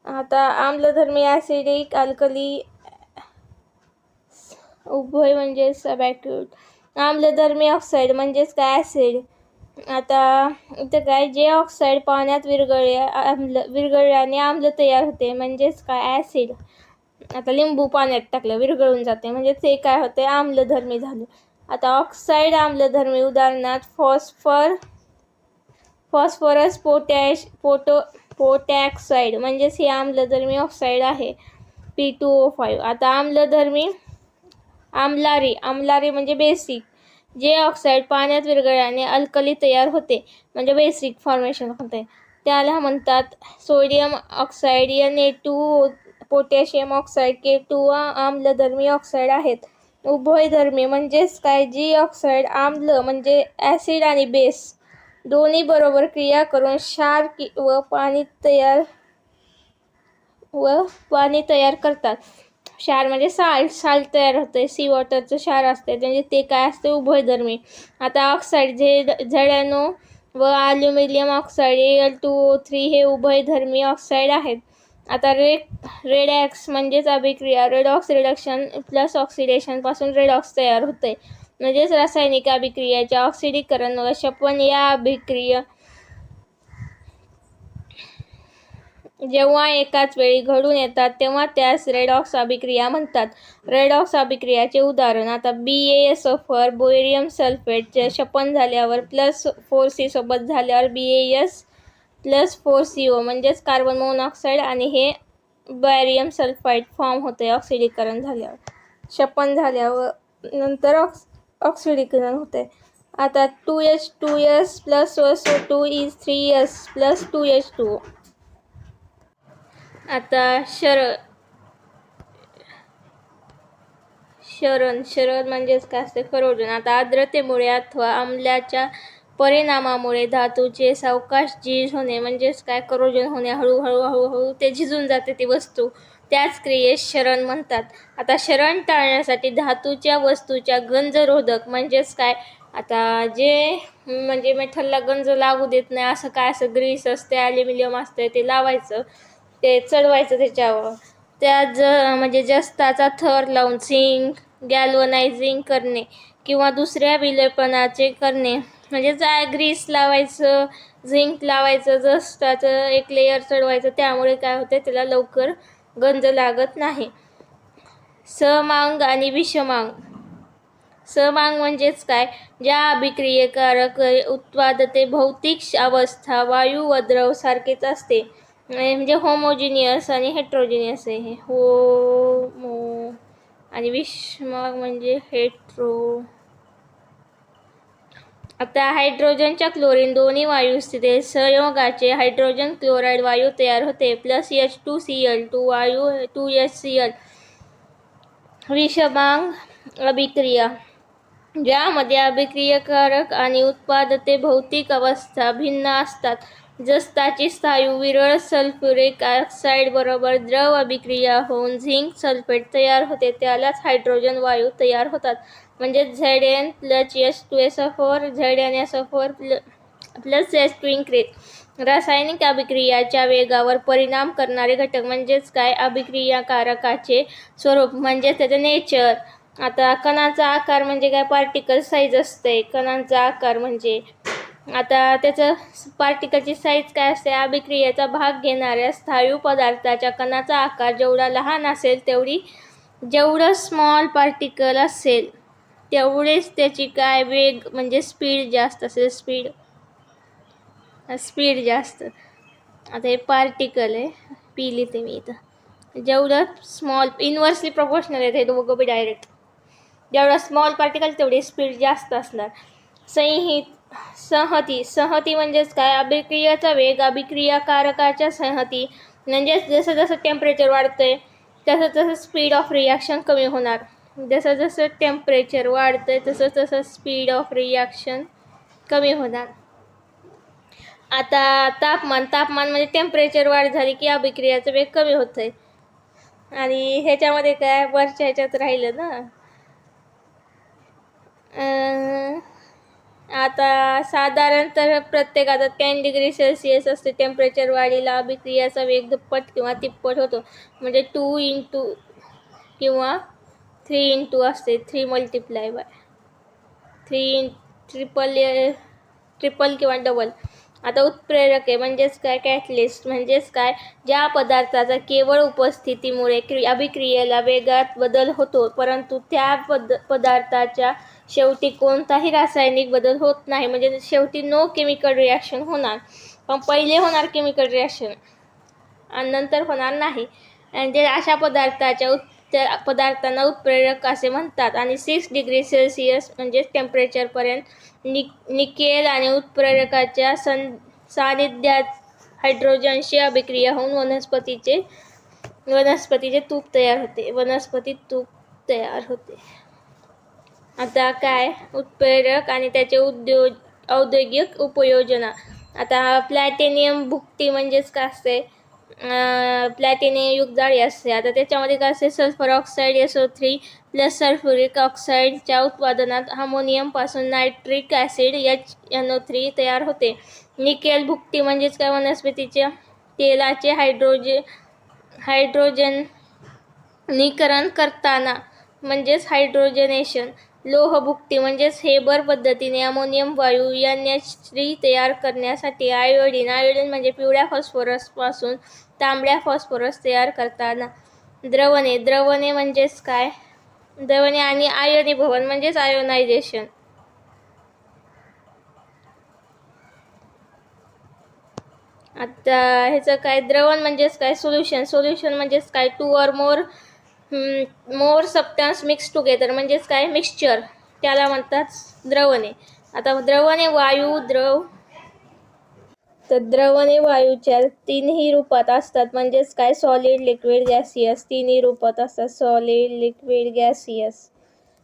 आता आम्लधर्मी ॲसिडिक, अल्कली. उभय म्हणजे सबॅक्यूट. आम्लधर्मी ऑक्साईड म्हणजेच काय? ॲसिड. आता इथं काय? जे ऑक्साईड पाण्यात विरघळल्याने आम्ल तयार होते म्हणजेच काय? ॲसिड. आता लिंबू पाण्यात टाकलं विरघळून जाते म्हणजे ते काय होते? आम्लधर्मी झालं. आता ऑक्साईड आम्लधर्मी उदाहरणार्थ फॉस्फरस, पोटॅक्साईड म्हणजेच हे आम्लधर्मी ऑक्साईड आहे, P2O5. आता आम्लारी म्हणजे बेसिक. जे ऑक्साईड पाण्यात विरघळल्याने अल्कली तयार होते म्हणजे बेसिक फॉर्मेशन होते, त्याला म्हणतात sodium oxide Na2O, potassium oxide K2O आम्लधर्मी ऑक्साईड आहेत. उभयधर्मी म्हणजेच काय? जी ऑक्साईड आम्ल म्हणजे ॲसिड आणि बेस दोन्ही बरोबर क्रिया करून क्षार व पाणी तयार करतात. क्षार म्हणजे साल्ट तयार होते, सी वॉटरचं क्षार असते म्हणजे ते काय असते? उभयधर्मी. आता ऑक्साईड ZnO व ॲल्युमिनियम ऑक्साईड Al2O3 हे उभयधर्मी ऑक्साईड आहेत. आता रेडॉक्स म्हणजेच अभिक्रिया. रेडॉक्स रिडक्शन प्लस ऑक्सिडेशन पासून रेडॉक्स तयार होते म्हणजेच रासायनिक अभिक्रियाच्या ऑक्सिडीकरण व शपन या अभिक्रिया जेव्हा एकाच वेळी घडून येतात तेव्हा त्यास रेडॉक्स अभिक्रिया म्हणतात. रेडॉक्स अभिक्रियाचे उदाहरण. आता BaSO4 बोरियम सल्फेट शपन झाल्यावर +4C सोबत झाल्यावर BaS+4CO म्हणजेच कार्बन मोनॉक्साईड आणि हे बॅरियम सल्फाईड फॉर्म होते ऑक्सिडीकरण झाल्यावर. शपन झाल्यावर नंतर ऑक्सिडीकरण होते. आता 2H2S + SO2 is 3S + 2H2O. आता शरण म्हणजेच काय असते? करोजन. आता आर्द्रतेमुळे अथवा आम्लाच्या परिणामामुळे धातूचे सावकाश झीज होणे म्हणजेच काय? करोजन होणे. हळूहळू ते झिजून जाते ती वस्तू, त्याच क्रियेस शरण म्हणतात. आता शरण टाळण्यासाठी धातूच्या वस्तूच्या गंजरोधक म्हणजेच काय? आता जे म्हणजे मेटलला गंज लागू देत नाही असं काय? असं ग्रीस असते, ॲल्युमिनियम असते, ते लावायचं, ते चढवायचं त्याच्यावर. म्हणजे जस्ताचा थर लावून झिंक गॅल्वनायझिंग करणे किंवा दुसऱ्या विलेपनाचे करणे म्हणजे ग्रीस लावायचं, झिंक लावायचं, जस्ताचं एक लेयर चढवायचं, त्यामुळे काय होते? त्याला लवकर गंज लागत नाही. समांग आणि विषमांग. समांग म्हणजेच काय? ज्या अभिक्रियेकारक उत्पादते भौतिक अवस्था वायू व द्रव सारखेच असते म्हणजे होमोजिनियस आणि हेट्रोजिनियस आहे. होमो आणि विषमांग म्हणजे हेट्रो. आता हायड्रोजनच्या क्लोरीन दोन्ही वायूस्थितीत संयोगाचे हायड्रोजन क्लोराईड वायू तयार होते +H2Cl2 वायू 2HCl. विषमांग अभिक्रिया ज्यामध्ये अभिक्रियकारक आणि उत्पादते भौतिक अवस्था भिन्न असतात. जस्ताची स्थायू विरळ सल्फ्युरिक ऑक्साईड बरोबर द्रव अभिक्रिया होऊन झिंक सल्फेट तयार होते, त्यालाच हायड्रोजन वायू तयार होतात म्हणजे Zn + H2SO4 ZnSO4 + H2 increase. रासायनिक अभिक्रियाच्या वेगावर परिणाम करणारे घटक म्हणजेच काय? अभिक्रियाकारकाचे स्वरूप म्हणजे त्याचं नेचर. आता कणाचा आकार म्हणजे काय? पार्टिकल साईज असते कणांचा आकार म्हणजे. आता त्याचं पार्टिकलची साईज काय असते? अभिक्रियेचा भाग घेणाऱ्या स्थायू पदार्थाच्या कणाचा आकार जेवढा लहान असेल जेवढं स्मॉल पार्टिकल असेल तेवढेच त्याची काय? वेग म्हणजे स्पीड जास्त असेल. स्पीड जास्त. आता हे पार्टिकल आहे, पी लिहिते मी इथं. जेवढं स्मॉल इन्व्हर्सली प्रोपोर्शनल आहे हे दोघं बी डायरेक्ट. जेवढा स्मॉल पार्टिकल तेवढी स्पीड जास्त असणार. संहती म्हणजेच काय? अभिक्रियेचा वेग अभिक्रियाकारकाच्या संहती म्हणजेच जसं जसं टेम्परेचर वाढतंय तसं तसं स्पीड ऑफ रिॲक्शन कमी होणार. जसं जसं टेम्परेचर वाढतंय तसं तसं स्पीड ऑफ रिॲक्शन कमी होणार. आता तापमान म्हणजे टेम्परेचर वाढ झाली की अभिक्रियाचा वेग कमी होतंय. आणि ह्याच्यामध्ये काय? वरच्या ह्याच्यात राहिलं ना आता साधारण तर प्रत्येक आता 10 डिग्री सेल्सिअस असते टेम्परेचर वाढीला अभिक्रियाचा वेग दुप्पट किंवा तिप्पट होतो. म्हणजे 2 इंटू किंवा 3 इंटू असते 3 मल्टिप्लाय बाय 3 ट्रिपल किंवा डबल. आता उत्प्रेरक आहे म्हणजेच काय, कॅटलिस्ट म्हणजेच काय, ज्या पदार्थाचा केवळ उपस्थितीमुळे अभिक्रियेला वेगात बदल होतो परंतु त्या पदार्थाच्या शेवटी कोणताही रासायनिक बदल होत नाही. म्हणजे शेवटी नो केमिकल रिॲक्शन होणार, पण पहिले होणार केमिकल रिॲक्शन आणि नंतर होणार नाही. म्हणजे अशा पदार्थांना उत्प्रेरक असे म्हणतात. आणि 6 डिग्री सेल्सिअस म्हणजे टेम्परेचरपर्यंत निकेल आणि उत्प्रेरकाच्या सानिध्यात हायड्रोजनशी अभिक्रिया होऊन वनस्पतीचे तूप तयार होते. वनस्पती तूप तयार होते. आता काय, उत्प्रेरक आणि त्याचे औद्योगिक उपयोजना. आता प्लॅटिनियम भुकटी म्हणजेच काय असते, प्लॅटिनियम युक्त जाळी असते. आता त्याच्यामध्ये काय असते, sulphur oxide SO3 plus sulphuric ऑक्साईडच्या उत्पादनात अमोनियमपासून नायट्रिक ॲसिड HNO3 तयार होते. निकेल भुकटी म्हणजेच काय, वनस्पतीच्या तेलाचे हायड्रोजनीकरण करताना म्हणजेच हायड्रोजनेशन. लोह भुकटी म्हणजेच हेबर पद्धतीने अमोनियम वायू NH3 तयार करण्यासाठी आयोडीन म्हणजे पिवळ्या फॉस्फरस पासून तांबड्या फॉस्फरस तयार करताना. द्रवणे म्हणजेच काय, द्रवणे आणि आयनीभवन म्हणजेच आयोनायझेशन. आता ह्याचं काय, द्रवण म्हणजेच काय, सोल्युशन म्हणजेच काय, 2 or more substance mix together म्हणजेच काय, मिक्सचर, त्याला म्हणतात द्रवणे. आता द्रवणे द्रवणे वायूच्या 3ही रूपात असतात म्हणजेच काय, सॉलिड, लिक्विड, गॅसियस. 3ही रूपात असतात, सॉलिड, लिक्विड, गॅसियस.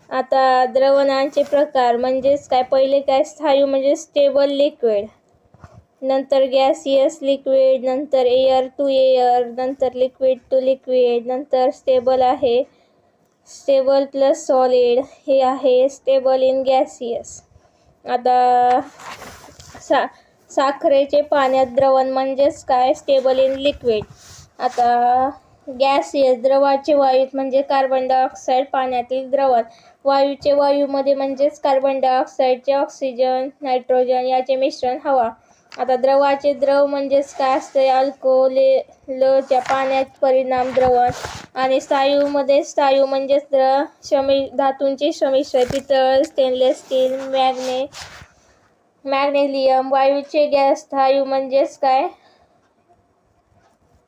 आता द्रवणांचे प्रकार म्हणजेच काय, पहिले काय, स्थायू म्हणजे स्टेबल लिक्विड, नंतर गॅसियस लिक्विड, नंतर एअर टू एअर, नंतर लिक्विड टू लिक्विड, नंतर स्टेबल आहे स्टेबल प्लस सॉलिड, हे आहे स्टेबल इन गॅसियस. आता साखरेचे पाण्यात द्रवण म्हणजेच काय, स्टेबल इन लिक्विड. आता गॅसियस, द्रवाचे वायूत म्हणजे कार्बन डायऑक्साईड, पाण्यातील द्रवण. वायूचे वायूमध्ये म्हणजेच कार्बन डायऑक्साईडचे ऑक्सिजन, नायट्रोजन याचे मिश्रण हवा. आता द्रवाचे द्रव म्हणजेच काय असते, अल्कोहोलच्या पाण्यात परिणाम द्रवण. आणि स्थायू म्हणजेच धातूंचे संमिश्र, पितळ, स्टेनलेस स्टील, मॅग्नेशियम. वायूचे गॅस स्थायू म्हणजेच काय,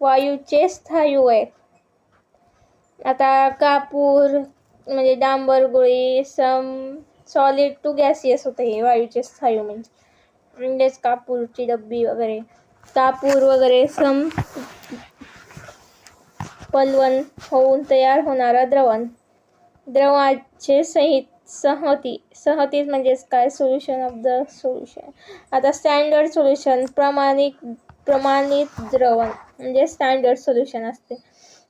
वायूचे स्थायू आहे. आता कापूर म्हणजे डांबर गोळी, सॉलिड टू गॅसियस होतं हे वायूचे स्थायू म्हणजेच कापूरची डब्बी वगैरे, कापूर वगैरे पलवन होऊन तयार होणारा द्रवण. द्रवाचे संहती म्हणजेच काय, सोल्युशन ऑफ द सोल्युशन. आता स्टँडर्ड सोल्युशन, प्रमाणित द्रवण म्हणजे स्टँडर्ड सोल्युशन असते.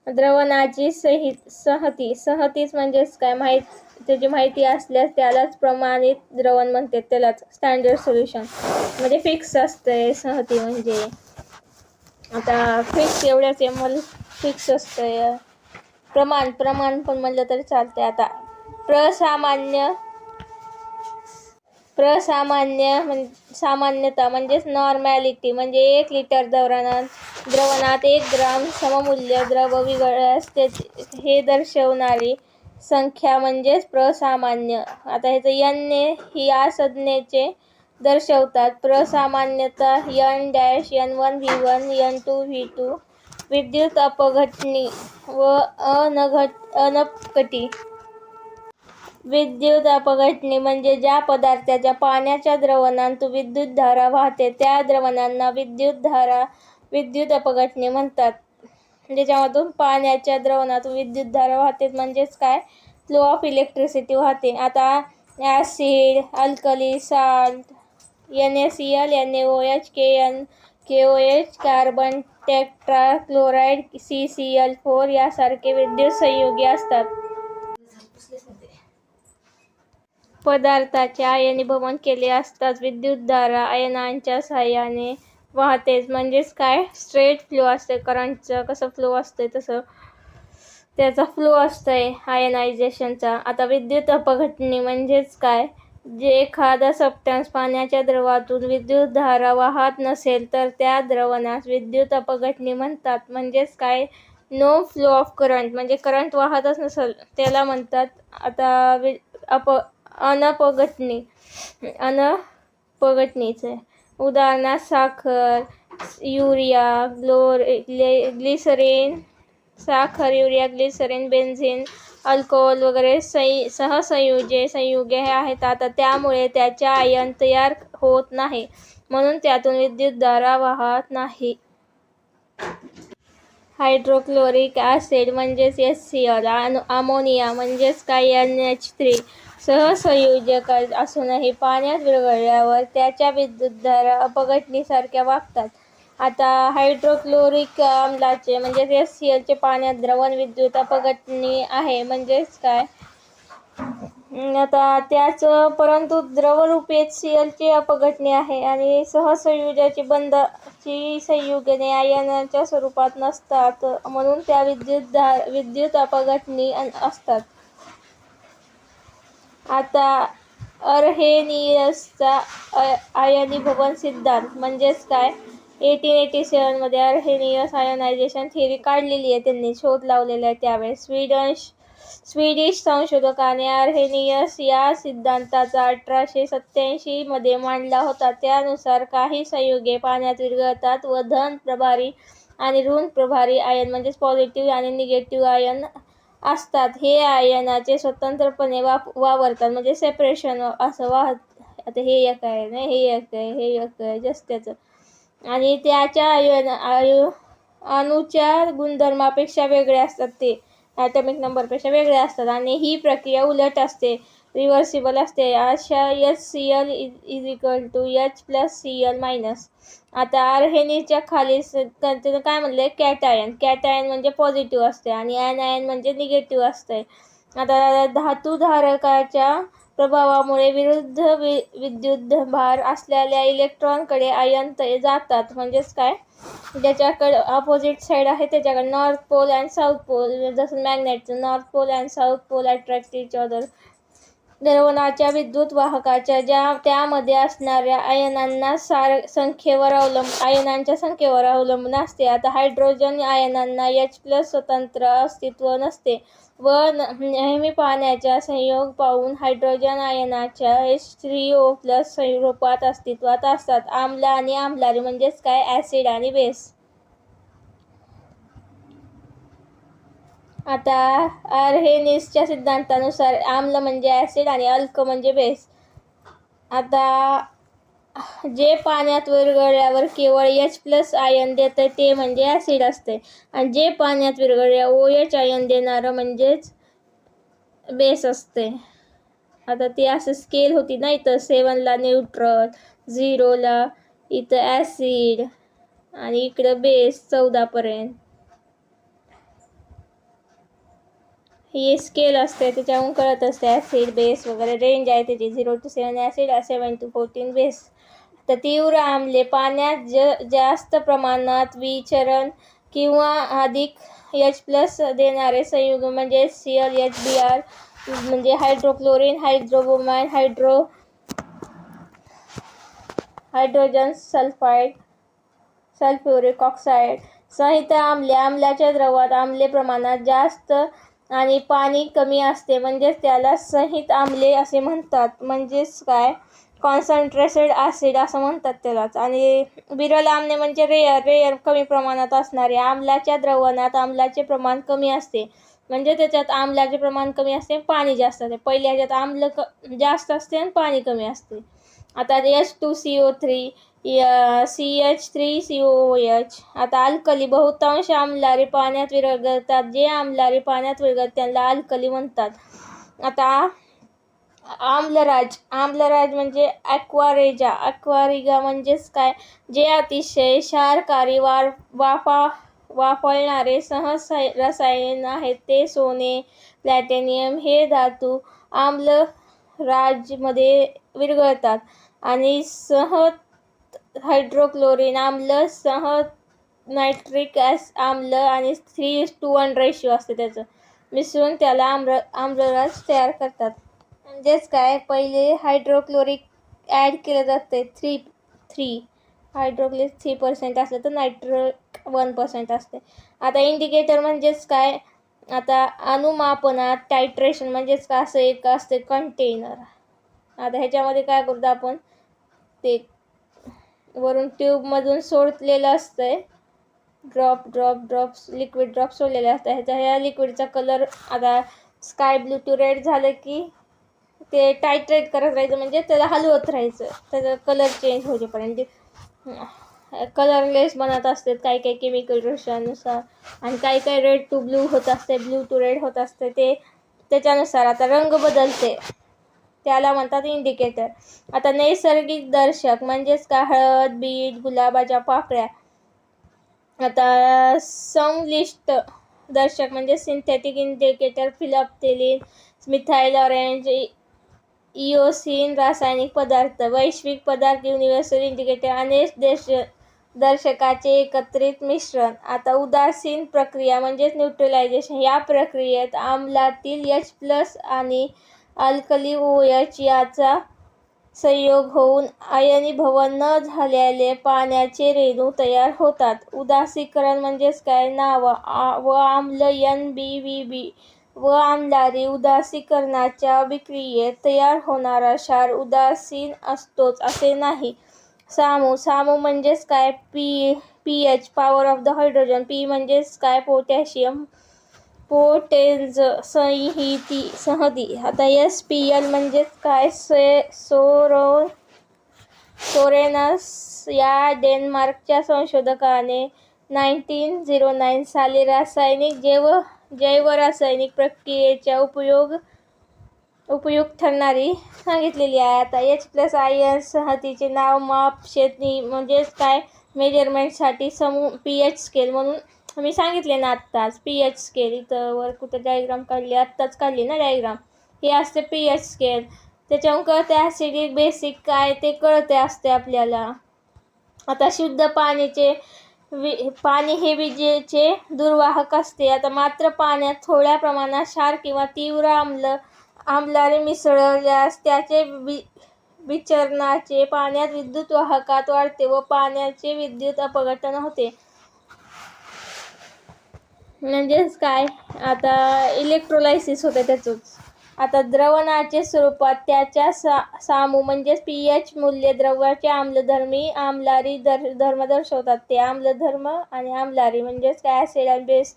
द्रवणाची संहतीच म्हणजेच काय, त्याची माहिती असल्यास त्यालाच प्रमाणित द्रवण म्हणतात, त्यालाच स्टँडर्ड सोल्युशन. म्हणजे फिक्स असतंय संहती म्हणजे. आता फिक्स एवढ्याच ml फिक्स असतंय. प्रमाण पण म्हणलं तरी चालतंय. आता सामान्यता म्हणजेच नॉर्मॅलिटी. म्हणजे 1 लिटर द्रवणात 1 ग्राम सममूल्य द्रव विरघळल्यास हे दर्शवणारी संख्या म्हणजेच प्रसामान्य. आता ह्याचं n ही या संज्ञेचे दर्शवतात. प्रसामान्यता N-N1 V1 N2 V2. विद्युत अपघटनी व अनपकटी. विद्युत अपघटनी म्हणजे ज्या पदार्थाच्या पाण्याच्या द्रवणात विद्युतधारा वाहते त्या द्रवणांना विद्युत अपघटनी म्हणतात. ज्याच्यामधून पाण्याच्या द्रवणात विद्युतधारा वाहते म्हणजेच काय, फ्लो ऑफ इलेक्ट्रिसिटी वाहते. आता acid, alkali, salt, NaCl, NaOH, KOH, carbon tetra chloride, CCl4 यासारखे विद्युत संयुगे असतात. पदार्थाचे आयनीभवन केले असताच विद्युतधारा आयनांच्या साहाय्याने वाहतेच. म्हणजेच काय, स्ट्रेट फ्लो असते करंटचं, कसं फ्लो असते तसं त्याचा फ्लो असतंय आयनायझेशनचा. आता विद्युत अपघटनी म्हणजेच काय, जे एखादा सबस्टन्स पाण्याच्या द्रवातून विद्युतधारा वाहत नसेल तर त्या द्रवणास विद्युत अपघटनी म्हणतात. म्हणजेच काय, नो फ्लो ऑफ करंट, म्हणजे करंट वाहतच नसेल त्याला म्हणतात आता अनपघटनीचे. उदाहरणार्थ साखर, युरिया, ग्लिसरीन, बेन्झीन, अल्कोहोल वगैरे संयुगे हे आहेत. आता त्यामुळे त्याच्या आयन तयार होत नाही, म्हणून त्यातून विद्युतधारा वाहत नाही. हायड्रोक्लोरिक ॲसिड म्हणजेच HCl, अमोनिया म्हणजेच काय NH3 सहसंयोजक असूनही पाण्यात विरघळल्यावर त्याच्या विद्युतधारा अपघटनीसारख्या वागतात. आता हायड्रोक्लोरिक आम्लाचे म्हणजेच HCl चे पाण्यात द्रवण विद्युत अपघटनी आहे. म्हणजेच काय, आता त्याचं परंतु द्रवरूपी HCl ची अपघटनी आहे आणि सहसंयोजाची बंधाची संयुगे आयनाच्या स्वरूपात नसतात, म्हणून त्या विद्युत अपघटनी असतात. आता अर्हेनियसचा आयनीभवन सिद्धांत म्हणजेच काय, 1887 मध्ये अर्हेनियस आयनायझेशन थिअरी काढलेली आहे, त्यांनी शोध लावलेला आहे त्यावेळेस. स्वीडिश संशोधकाने अर्हेनियस या सिद्धांताचा 1887 मध्ये मांडला होता. त्यानुसार काही संयुगे पाण्यात विरघळतात व धन प्रभारी आणि ऋण प्रभारी आयन म्हणजेच पॉझिटिव्ह आणि निगेटिव्ह आयन असतात. हे आयनाचे स्वतंत्रपणे वावरतात, म्हणजे सेपरेशन असं वाहत. आता हे एक आहे नाही, हे एक आहे, हे एक आहे जस्ट त्याचं, आणि त्याच्या अणूच्या गुणधर्मापेक्षा वेगळे असतात, ते ॲटॉमिक नंबरपेक्षा वेगळे असतात आणि ही प्रक्रिया उलट असते, रिव्हर्सिबल असते. अशा HCl = H+Cl-. आता अर्हेनिसच्या खाली त्यानं काय म्हणलंय, कॅटायन म्हणजे पॉझिटिव्ह असते आणि ॲनायन म्हणजे निगेटिव्ह असते. आता धातुधारकाच्या प्रभावामुळे विरुद्ध विद्युतभार असलेल्या इलेक्ट्रॉनकडे आयन जातात. म्हणजेच काय, ज्याच्याकडे अपोजिट साईड आहे त्याच्याकडे north pole and south pole, जसं मॅग्नेटचं north pole and south pole attract each other. द्रवणाच्या विद्युत वाहकाच्या त्यामध्ये असणाऱ्या आयनांच्या संख्येवर अवलंबून असते. आता हायड्रोजन आयनांना H+ स्वतंत्र अस्तित्व नसते व नेहमी पाण्याचा संयोग पाहून हायड्रोजन आयनाच्या H3O+ स्वरूपात अस्तित्वात असतात. आम्ल आणि आम्लारी म्हणजेच काय, ॲसिड आणि बेस. आता अर्हेनिसच्या सिद्धांतानुसार आम्ल म्हणजे ॲसिड आणि अल्क म्हणजे बेस. आता जे पाण्यात विरघळल्यावर केवळ H+ आयन देतं ते म्हणजे ॲसिड असते आणि जे पाण्यात विरघळल्यावर OH आयन देणारं म्हणजेच बेस असते. आता ती असं स्केल होती ना, इथं 7 ला न्यूट्रल, 0 ला इथं ॲसिड आणि इकडं बेस 14 पर्यंत ही स्केल असते, त्याच्याहून कळत असते ॲसिड बेस वगैरे रेंज आहे त्याची. 0 to 7 ॲसिड, 7 to 14 बेस. तर तीव्र आम्ले पाण्यात जास्त प्रमाणात विचरण किंवा अधिक H+ देणारे संयुग म्हणजे HCl, HBr म्हणजे हायड्रोक्लोरिन, हायड्रोब्रोमाइड, हायड्रोजन सल्फाइड, सल्फ्युरिक ऑक्साईड सहित आम्ले. आम्लाच्या द्रवात आम्ले प्रमाणात जास्त आणि पाणी कमी असते, म्हणजेच त्याला संहित आम्ले असे म्हणतात. म्हणजेच काय, कॉन्सन्ट्रेटेड ॲसिड असं म्हणतात त्यालाच. आणि विरल आम्ले म्हणजे रेअर कमी प्रमाणात असणारे. आम्लाच्या द्रवणात आम्लाचे प्रमाण कमी असते, म्हणजे त्याच्यात आम्लाचे प्रमाण कमी असते, पाणी जास्त असते. पहिल्या ह्याच्यात आम्ल जास्त असते आणि पाणी कमी असते. आता H2CO3, CH3COOH. आता अल्कली बहुतांश आम्लारी पाण्यात विरघळतात. जे आम्लारी पाण्यात विरघळतात त्यांना अल्कली म्हणतात. आता आम्लराज म्हणजे ॲक्वारिगा म्हणजेच काय, जे अतिशय क्षारकारी वाफळणारे रसायन आहेत ते सोने, प्लॅटिनियम हे धातू आम्ल राजमध्ये विरघळतात आणि हायड्रोक्लोरिन आम्ल नायट्रिक आम्ल आणि 3:1 रेशो असते त्याचं मिसळून त्याला आम्लरस तयार करतात. म्हणजेच काय, पहिले हायड्रोक्लोरिक ॲड केलं जाते 3 हायड्रोक्लोरिक 3% असलं तर नायट्रिक 1% असते. आता इंडिकेटर म्हणजेच काय, आता अनुमापनात टायट्रेशन म्हणजेच काय असं एक असते कंटेनर. आता ह्याच्यामध्ये काय करतो आपण, ते वरून ट्यूबमधून सोडलेलं असतंय ड्रॉप लिक्विड ड्रॉप सोडलेले असतात. ह्या लिक्विडचा कलर आता स्काय ब्लू टू रेड झालं की ते टायट्रेट करत राहायचं, म्हणजे त्याला हलवत राहायचं त्याचा कलर चेंज होईपर्यंत. कलरलेस बनत असतात काही काही केमिकल रसायनानुसार, आणि काही रेड टू ब्लू होत असते, ब्लू टू रेड होत असते. ते त्याच्यानुसार आता रंग बदलते, त्याला म्हणतात इंडिकेटर. आता नैसर्गिक दर्शक म्हणजेच का हळद, बीट, गुलाबाच्या पाकळ्या. आता संश्लिष्ट दर्शक म्हणजे synthetic indicator, phenolphthalein, methyl orange, eosin, रासायनिक पदार्थ. वैश्विक पदार्थ युनिव्हर्सल इंडिकेटर, अनेक दर्शकाचे एकत्रित मिश्रण. आता उदासीन प्रक्रिया म्हणजेच न्यूट्रलायझेशन. या प्रक्रियेत आम्लातील H+ आणि अल्कली OH याचा संयोग होऊन आयनीभवन न झालेले पाण्याचे रेणू तयार होतात. उदासीकरण म्हणजेच काय, नाव व आम्ल NBVB व आम्लारी. उदासीकरणाच्या अभिक्रियेत तयार होणारा क्षार उदासीन असतोच असे नाही. सामू म्हणजेच काय, pH power of the hydrogen. P म्हणजेच काय, पोटॅशियम पोटेन्ज संहती. आता SPL म्हणजेच काय, सोरेनस या डेन्मार्कच्या संशोधकाने 1909 साली जैवरासायनिक प्रक्रियेच्या उपयुक्त ठरणारी सांगितलेली आहे. आता H+ आयन संहतीचे नाव माप शेती म्हणजेच काय, मेजरमेंटसाठी pH स्केल म्हणून मी सांगितले ना आत्ताच. pH स्केल इथं वर कुठं डायग्राम काढली, आत्ताच काढली ना डायग्राम. हे असते pH स्केल. त्याच्यावर कळते ॲसिडिक बेसिक काय ते कळते असते आपल्याला. आता शुद्ध पाणी हे विजेचे दुर्वाहक असते. आता मात्र पाण्यात थोड्या प्रमाणात क्षार किंवा तीव्र आम्लारी मिसळल्यास त्याचे विचरणाचे पाण्यात विद्युत वाहकात वाढते व पाण्याचे विद्युत अपघटन होते. म्हणजेच काय, आता इलेक्ट्रोलायसिस होते त्याचंच. आता द्रवणाचे स्वरूपात त्याच्या सामू म्हणजेच pH मूल्य द्रव्याचे आम्लधर्मी आम्लारी धर्म दर्शवतात. ते आम्लधर्म आणि आम्लारी म्हणजेच काय, ॲसिड आणि बेस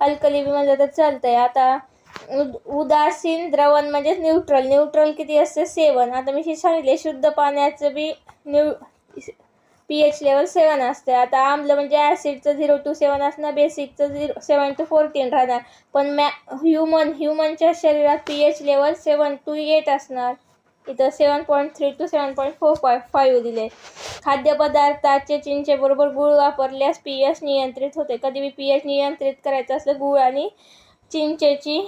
अल्कली म्हणलं तर चालतंय. आता उदासीन द्रवण म्हणजेच न्यूट्रल किती असते, 7. आता मी सांगितले शुद्ध पाण्याचं बी pH लेवल 7 असते. आता आम्ल म्हणजे ॲसिडचं 0 to 7 असणार, बेसिकचं 7 to 14 राहणार. पण ह्युमनच्या शरीरात pH लेवल 7 to 8 असणार. इथं 7.3 to 7.45 दिले. खाद्यपदार्थाचे चिंचेबरोबर गुळ वापरल्यास pH नियंत्रित होते. कधी बी pH नियंत्रित करायचं असलं, गुळ आणि चिंचेची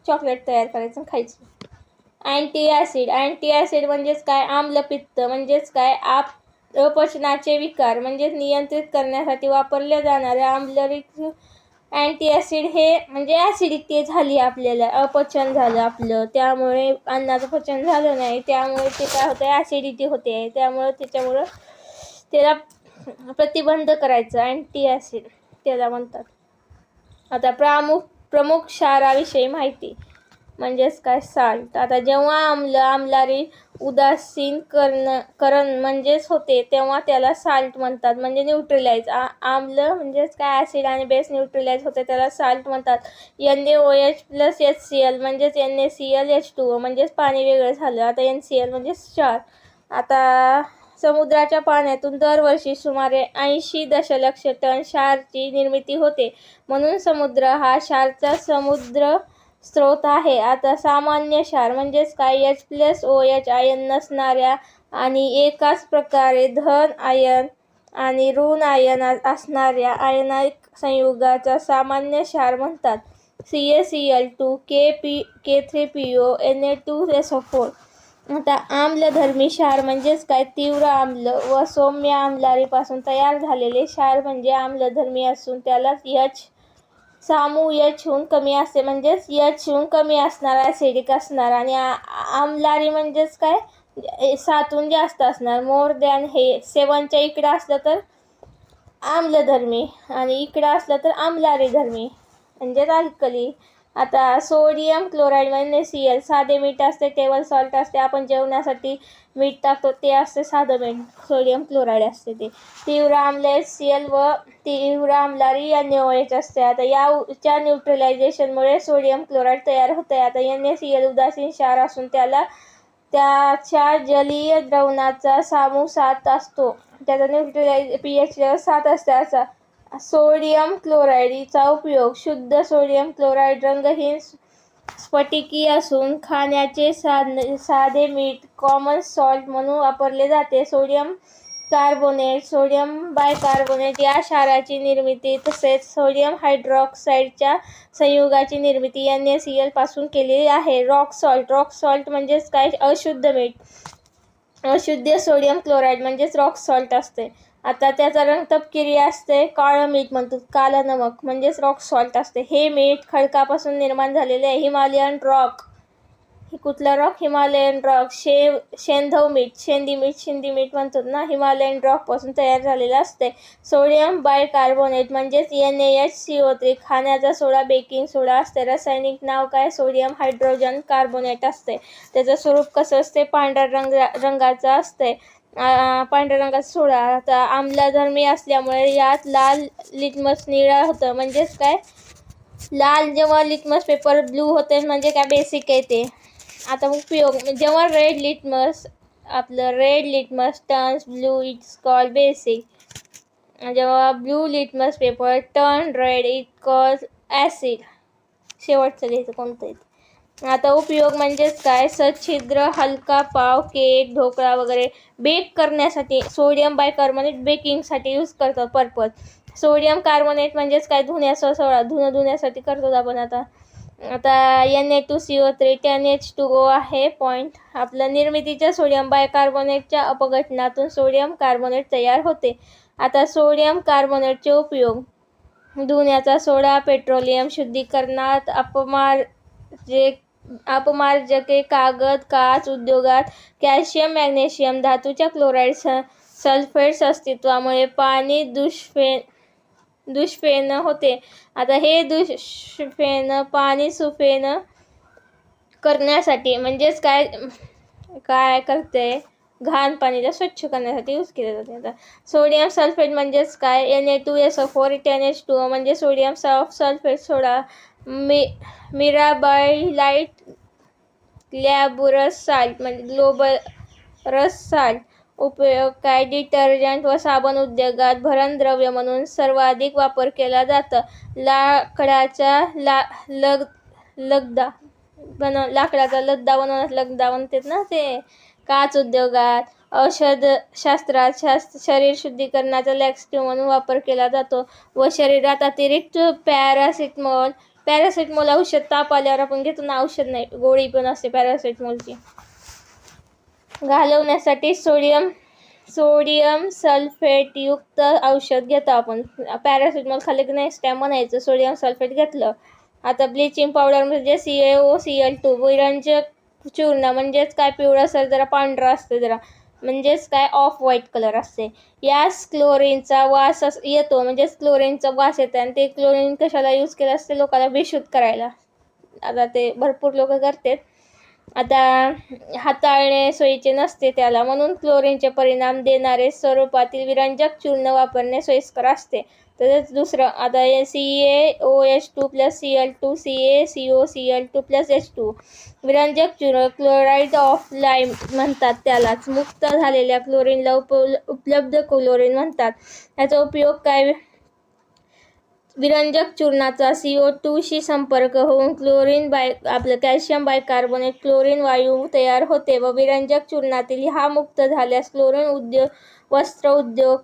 चॉकलेट तयार करायचं खायचं. अँटीॲसिड म्हणजेच काय, आम्लपित्त म्हणजेच काय, अपचनाचे विकार म्हणजेच नियंत्रित करण्यासाठी वापरल्या जाणाऱ्या आम्लरिक अँटीॲसिड. हे म्हणजे ॲसिडिटी झाली आपल्याला, अपचन झालं आपलं, त्यामुळे अन्नाचं पचन झालं नाही, त्यामुळे ते काय होतं, ॲसिडिटी होते. त्याच्यामुळं त्याला प्रतिबंध करायचं, अँटीॲसिड त्याला म्हणतात. आता प्रमुख क्षाराविषयी माहिती म्हणजेच काय, साल्ट. आता जेव्हा आम्लारी उदासीकरण म्हणजेच होते तेव्हा त्याला साल्ट म्हणतात, म्हणजे न्यूट्रलाइज. आम्ल म्हणजेच काय, ॲसिड आणि बेस न्यूट्रलाइज होते त्याला साल्ट म्हणतात. NaOH+ HCl म्हणजेच NaCl H2O म्हणजेच पाणी वेगळं झालं. आता NCl म्हणजे क्षार. आता समुद्राच्या पाण्यातून दरवर्षी सुमारे 80 दशलक्ष टन क्षाराची निर्मिती होते. म्हणून समुद्र हा क्षाराचा समुद्र स्रोत आहे. आता सामान्य क्षार म्हणजेच काय, H+ OH आयन नसणाऱ्या आणि एकाच प्रकारे धन आयन आणि ऋण आयन असणाऱ्या आयनिक संयुगाचा सामान्य क्षार म्हणतात. CaCl2 K3PO Na2SO4. आता आम्लधर्मी क्षार म्हणजेच काय? तीव्र आम्ल व सौम्य आम्लारीपासून तयार झालेले क्षार म्हणजे आम्लधर्मी असून त्याला सामू H हून कमी असते, म्हणजेच H हून कमी असणार, ॲसिडिक असणार. आणि आम्लारी म्हणजेच काय? 7हून जास्त असणार, मोर दॅन. हे 7च्या इकडं असलं तर आम्लधर्मी आणि इकडं असलं तर आम्लारी धर्मी म्हणजेच अल्कली. आता सोडियम क्लोराईड म्हणजे Cl साधे मीठ असते, टेबल सॉल्ट असते. आपण जेवणासाठी मीठ टाकतो ते असते साधं मीठ, सोडियम क्लोराईड असते ते. तीव्र आम्ल HCl व तीव्र आम्लारी NaOH असते. आता याच्या न्यूट्रलायझेशनमुळे सोडियम क्लोराईड तयार होते. आता NaCl उदासीन क्षार असून त्याच्या जलीय द्रवणाचा सामू 7 असतो. त्याचा pH लेवल 7 असते. असा सोडियम क्लोराईडचा उपयोग शुद्ध सोडियम क्लोराईड रंगहीन स्फटिकी असून खाण्याचे साधे मीठ कॉमन सॉल्ट म्हणून वापरले जाते. सोडियम कार्बोनेट, सोडियम बायकार्बोनेट या क्षाराची निर्मिती तसेच सोडियम हायड्रॉक्साईडच्या संयुगाची निर्मिती NaCl पासून केलेली आहे. रॉक सॉल्ट म्हणजेच काय? अशुद्ध मीठ. अशुद्ध सोडियम क्लोराईड म्हणजेच रॉक सॉल्ट असते. आता त्याचा रंग तपकिरी असते, काळं मीठ म्हणतो, काला नमक म्हणजेच रॉक सॉल्ट असते. हे मीठ खडकापासून निर्माण झालेले आहे. हिमालयन रॉक, कुठला रॉक? Himalayan rock. शेंधव मीठ, शेंदी मीठ म्हणतो ना, हिमालयन रॉक पासून तयार झालेले असते. सोडियम बायकार्बोनेट म्हणजेच NaHCO3 खाण्याचा सोडा, बेकिंग सोडा असते. रासायनिक नाव काय? सोडियम हायड्रोजन कार्बोनेट असते. त्याचं स्वरूप कसं असते? पांढऱ्या रंगाचं असते. पांढऱ्या रंगाचा सोडा. आता आम्लधर्मी असल्यामुळे यात लाल लिटमस निळा होतं, म्हणजेच काय? लाल जेव्हा लिटमस पेपर ब्लू होते म्हणजे काय? बेसिक आहे ते. आता उपयोग जेव्हा red litmus turns blue it's called basic. जेव्हा blue litmus paper turn red it called acid. शेवटचं घ्यायचं कोणतं आहे. आता उपयोग म्हणजेच काय? सच्छिद्र हलका पाव, केक, ढोकळा वगैरे बेक करण्यासाठी सोडियम बायकार्बोनेट बेकिंगसाठी यूज करतात. पर्पज सोडियम कार्बोनेट म्हणजेच काय? धुण्यासाठी करतो आपण. आता Na2CO3 10H2O आहे पॉईंट. आपल्या निर्मितीच्या सोडियम बायकार्बोनेटच्या अपघटनातून सोडियम कार्बोनेट तयार होते. आता सोडियम कार्बोनेटचे उपयोग धुण्याचा सोडा, पेट्रोलियम शुद्धीकरणात, अपमार्जके, कागद, काच उद्योगात, कॅल्शियम मॅग्नेशियम धातूच्या क्लोराईड सल्फेट्स अस्तित्वामुळे पाणी दुष्फेन होते. आता हे पाणी सुफेन करण्यासाठी म्हणजेच काय करते? घाण पाणीला स्वच्छ करण्यासाठी यूज केले जाते. आता सोडियम सल्फेट म्हणजेच काय? Na2SO4 10H2O म्हणजे सोडियम सल्फेट सोडा. मिराबायलाइट ग्लॅबुरस साल्ट म्हणजे ग्लोबरस साल्ट. उपयोग काय? डिटर्जंट व साबण उद्योगात भरणद्रव्य म्हणून सर्वाधिक वापर केला जातं. लाकडाचा लगदा बनवण्यात लगदा म्हणतात ना ते. काच उद्योगात, औषधशास्त्रात शरीर शुद्धीकरणाचा लॅक्सेटिव्ह म्हणून वापर केला जातो. व शरीरात अतिरिक्त पॅरासिटामॉल औषध ताप आल्यावर आपण घेतो ना, औषध नाही, गोळी पण असते पॅरासिटामॉलची, घालवण्यासाठी सोडियम सल्फेट युक्त औषध घेतो आपण. पॅरासिटामॉल खाल्लं की नेक्स्ट टाइम म्हणायचं सोडियम सल्फेट घेतलं. आता ब्लिचिंग पावडर म्हणजे CaOCl2. विरंजक चूर्ण म्हणजेच काय? पिवळसर जरा पांढरा असते जरा, म्हणजेच काय? ऑफ व्हाईट कलर असते. यास क्लोरीनचा वास येतो, म्हणजेच क्लोरीनचा वास येतो. आणि ते क्लोरीन कशाला यूज केलं असते? लोकांना बेशुद्ध करायला. आता ते भरपूर लोक करतात. आता हाताळणे सोयीचे नसते त्याला, म्हणून क्लोरीनचे परिणाम देणारे स्वरूपातील विरंजक चूर्ण वापरणे सोयीस्कर असते. तसेच दुसरं आता CaOH2 + Cl2 CaCOCl2 + H2. विरंजक चूर्ण क्लोराईड ऑफ लाईम म्हणतात त्यालाच. मुक्त झालेल्या क्लोरीनला उपलब्ध क्लोरीन म्हणतात. याचा उपयोग काय? विरंजक चूर्णाचा CO2 शी संपर्क होऊन कॅल्शियम बायकार्बोनेट क्लोरीन वायू तयार होते व विरंजक चूर्णातील हा मुक्त झाल्यास क्लोरीन वस्त्र उद्योग,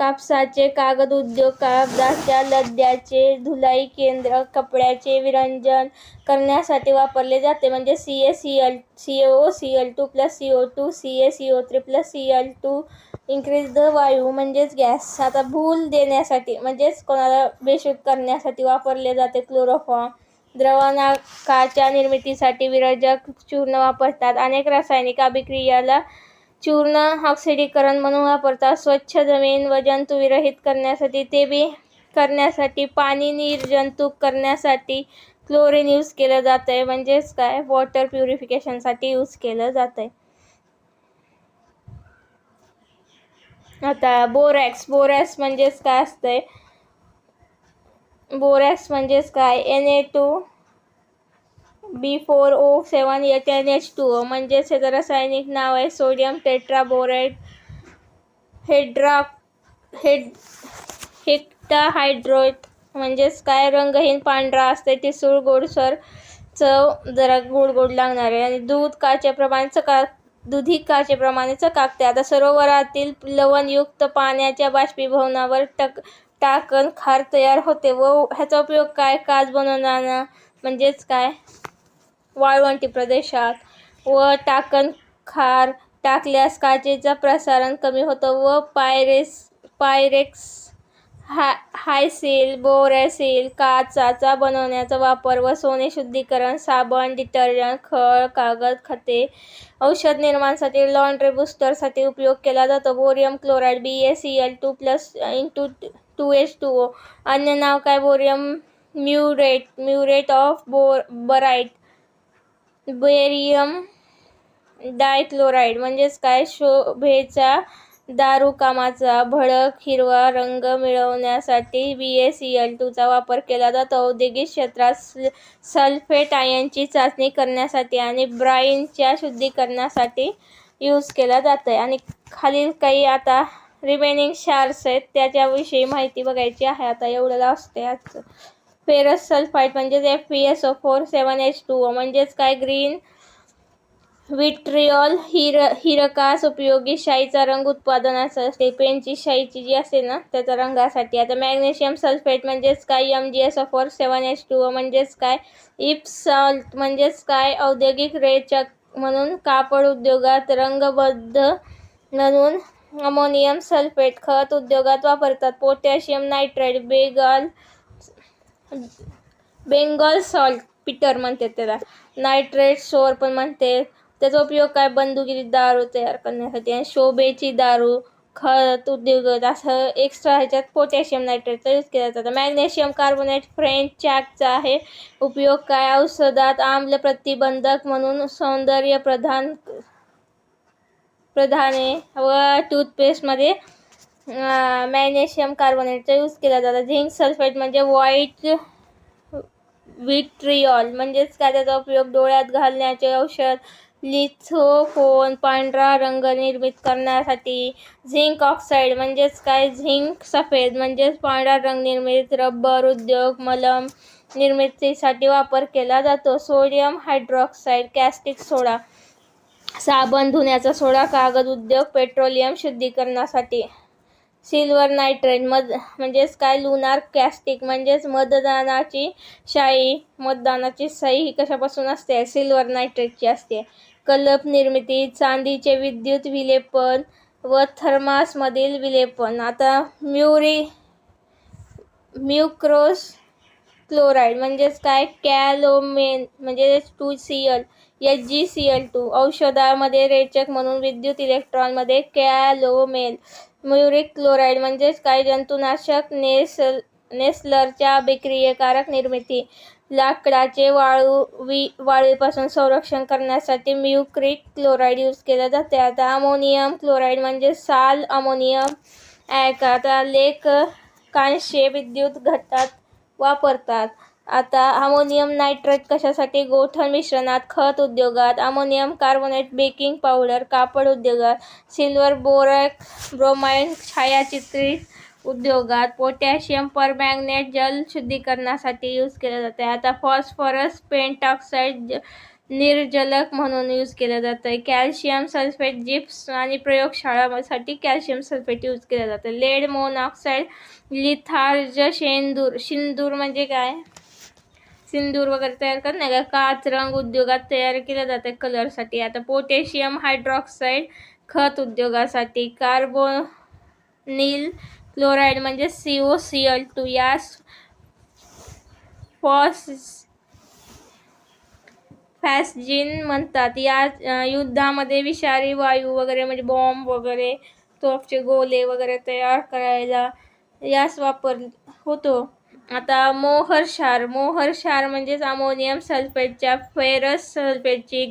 कापसाचे कागद उद्योग, कागदाच्या लगद्याचे धुलाई केंद्र, कपड्याचे विरंजन करण्यासाठी वापरले जाते. म्हणजे CaCO2 + CO2 CaCO3 + Cl2 increase the वायू म्हणजेच गॅस. आता भूल देण्यासाठी म्हणजेच कोणाला बेशुद्ध करण्यासाठी वापरले जाते. क्लोरोफॉर्म द्रावकाच्या निर्मितीसाठी विरंजक चूर्ण वापरतात. अनेक रासायनिक अभिक्रियाला चूर्ण ऑक्सिडीकरण म्हणून वापरतात. स्वच्छ जमीन व जंतू विरहित करण्यासाठी ते बी करण्यासाठी पाणी निर्जंतुक करण्यासाठी क्लोरीन यूज केलं जातंय. म्हणजेच काय वॉटर प्युरिफिकेशनसाठी यूज केलं जातंय. आता बोरॅक्स म्हणजेच काय असतंय. बोरॅक्स म्हणजेच काय Na2B4O7 म्हणजेच याचं रासायनिक नाव आहे सोडियम टेट्राबोरेट हेक्टाहायड्रेट. म्हणजेच काय रंगहीन पांढरा असते, ठिसूळ गोडसर चव, जरा गोड लागणारे आणि दुधी काचेप्रमाणे चकाकते. आता सरोवरातील लवणयुक्त पाण्याच्या बाष्पीभवनावर टाकन खार तयार होते व ह्याचा उपयोग काय काच बनवताना म्हणजेच काय वाळवंटी प्रदेशात व टाकन खार टाकल्यास काचेचा प्रसारण कमी होतं व पायरेक्स हायसिल बोरॅसिल काचाचा बनवण्याचा वापर व सोने शुद्धीकरण, साबण, डिटर्जंट, खळ, कागद, खते, औषध निर्माणासाठी, लॉन्ड्री बुस्टरसाठी उपयोग केला जातो. Bohrium chloride BaCl2 + 2H2O. अन्य नाव काय बोरियम म्युरेट ऑफ बराईट. बेरियम डायक्लोराईड म्हणजेच काय शोभेचा दारू कामाचा भडक हिरवा रंग मिळवण्यासाठी BaCl2 चा वापर केला जातो. औद्योगिक क्षेत्रात सल्फेट आयनची चाचणी करण्यासाठी आणि ब्राईनच्या शुद्धीकरणासाठी यूज केला जातोय. आणि खालील काही आता रिमेनिंग क्षार्स आहेत त्याच्याविषयी माहिती बघायची आहे. आता एवढं असते आजचं. फेरस सल्फाइड म्हणजेच FeSO4 7H2O म्हणजेच काय ग्रीन विट्रिऑल हिरकास उपयोगी शाईचा रंग उत्पादनासाठी पेनची शाईची जी असते ना त्याचा रंगासाठी. आता मॅग्नेशियम सल्फेट म्हणजेच काय MgSO4 7H2O म्हणजेच काय इप्सॉल्ट म्हणजेच काय औद्योगिक रेचक म्हणून कापड उद्योगात रंगबद्ध म्हणून अमोनियम सल्फेट खत उद्योगात वापरतात. Potassium nitrate Bengal salt Peter म्हणते त्याला, नायट्रेट सोर पण म्हणते. त्याचा उपयोग काय बंदुकी दारू तयार करण्यासाठी आणि शोभेची दारू खत उद्योगात असं एक्स्ट्रा ह्याच्यात पोटॅशियम नायट्रेटचा यूज केला जातो. मॅग्नेशियम कार्बोनेट फ्रेंच चॅकचा आहे उपयोग काय औषधात आम्ल प्रतिबंधक म्हणून सौंदर्य प्रधाने व टूथपेस्टमध्ये मॅग्नेशियम कार्बोनेटचा यूज केला जातो. झिंक सल्फेट म्हणजे व्हाईट विट्रिऑल म्हणजेच काय त्याचा उपयोग डोळ्यात घालण्याचे औषध, लिथोफोन पांढरा रंग निर्मित करण्यासाठी. झिंक ऑक्साईड म्हणजेच काय झिंक सफेद म्हणजेच पांढरा रंग निर्मित रबर उद्योग मलम निर्मितीसाठी वापर केला जातो. सोडियम हायड्रॉक्साईड कॅस्टिक सोडा साबण धुण्याचा सोडा कागद उद्योग पेट्रोलियम शुद्धीकरणासाठी. सिल्वर नायट्रेट म्हणजेच काय लुनार कॅस्टिक म्हणजेच मतदानाची शाई ही कशापासून असते सिल्वर नायट्रेटची असते. कलप निर्मिती, चांदीचे विद्युत विलेपन व थर्मासमधील विलेपन. आता म्युक्रोस क्लोराईड म्हणजेच काय कॅलोमेन म्हणजेच 2Cl HgCl2 औषधामध्ये रेचक म्हणून विद्युत इलेक्ट्रॉनमध्ये कॅलोमेन. म्युरिक क्लोराईड म्हणजेच काय जंतुनाशक नेसलरच्या अभिक्रियकारक निर्मिती. लाकडाचे वाळूपासून संरक्षण करण्यासाठी म्युरिक क्लोराईड यूज केलं जाते. आता अमोनियम क्लोराईड म्हणजे साल अमोनियम आता लेख कांस्य विद्युत घटात वापरतात. आता अमोनियम नायट्रेट कशासाठी गोठण मिश्रणात खत उद्योगात, अमोनियम कार्बोनेट बेकिंग पावडर कापड उद्योगात, सिल्वर ब्रोमाइड छायाचित्रित उद्योगात, पोटॅशियम परमॅंगनेट जल शुद्धीकरणासाठी यूज केले जाते. आता फॉस्फरस पेंटॉक्साइड निर्जलक म्हणून यूज केलं जातं आहे. कॅल्शियम सल्फेट जिप्स आणि प्रयोगशाळांसाठी कॅल्शियम सल्फेट यूज केलं जातं. लेड मोनॉक्साईड, लिथार्ज, सिंदूर म्हणजे काय, सिंदूर वगैरे तयार करत नाही का, काच रंग उद्योगात तयार केलं जातं कलरसाठी. आता पोटॅशियम हायड्रॉक्साईड खत उद्योगासाठी. कार्बोनिल क्लोराईड म्हणजे COCl2 यास फॅसजिन म्हणतात. या युद्धामध्ये विषारी वायू वगैरे म्हणजे बॉम्ब वगैरे, तोफचे गोले वगैरे तयार करायला यास वापर होतो. आता मोहर क्षार म्हणजेच अमोनियम सल्फेटच्या फेरस सल्फेटची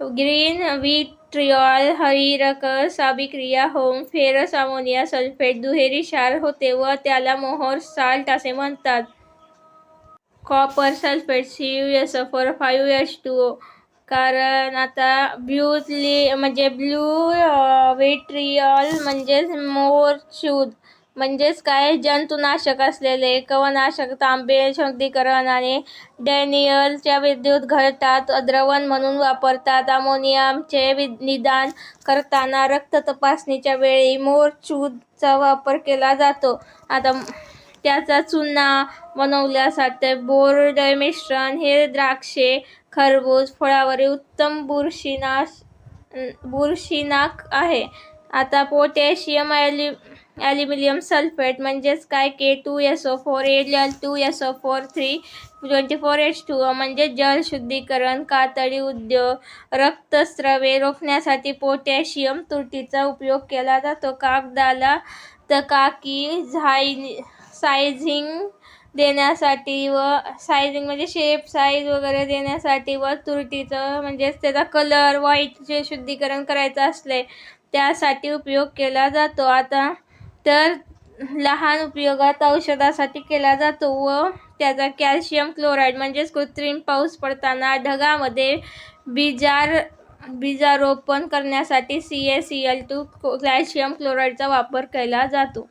ग्रीन विट्रिऑल हरिरकस अभिक्रिया होऊन फेरस अमोनिया सल्फेट दुहेरी क्षार होते व त्याला मोहर साल्ट असे म्हणतात. Copper sulphate CuSO4 5H2O. कारण आता ब्लू विट्रिऑल म्हणजेच मोहरच्यूत म्हणजेच काय, जंतुनाशक असलेले कवनाशक तांबे शुद्धीकरण आणि डॅनियलच्या विद्युत घटकात द्रवण म्हणून वापरतात. अमोनियाचे निदान करताना रक्त तपासणीच्या वेळी मोहरच्यूतचा वापर केला जातो. आता त्याचा चुना बनवण्यासाठी बोर्ड मिश्रण हे द्राक्षे, खरबूज फळावरील उत्तम बुरशीनाशक आहे. आता पोटॅशियम ॲल्युमिनियम सल्फेट म्हणजेच काय, K2SO4 Al2SO4 324H2O म्हणजे जल शुद्धीकरण, कातडी उद्योग, रक्तस्रावे रोखण्यासाठी पोटॅशियम तुरटीचा उपयोग केला जातो. कागदाला तकाकी सायझिंग देण्यासाठी व सायझिंग म्हणजे शेप साईज वगैरे देण्यासाठी व तुरटीचं म्हणजेच त्याचा कलर व्हाईटचे शुद्धीकरण करायचं असले त्यासाठी उपयोग केला जातो. आता तर लहान उपयोगात औषधासाठी केला जातो व त्याचा कॅल्शियम क्लोराईड म्हणजेच कृत्रिम पाऊस पडताना ढगामध्ये बीजारोपण करण्यासाठी CaCl2 कॅल्शियम क्लोराईडचा वापर केला जातो.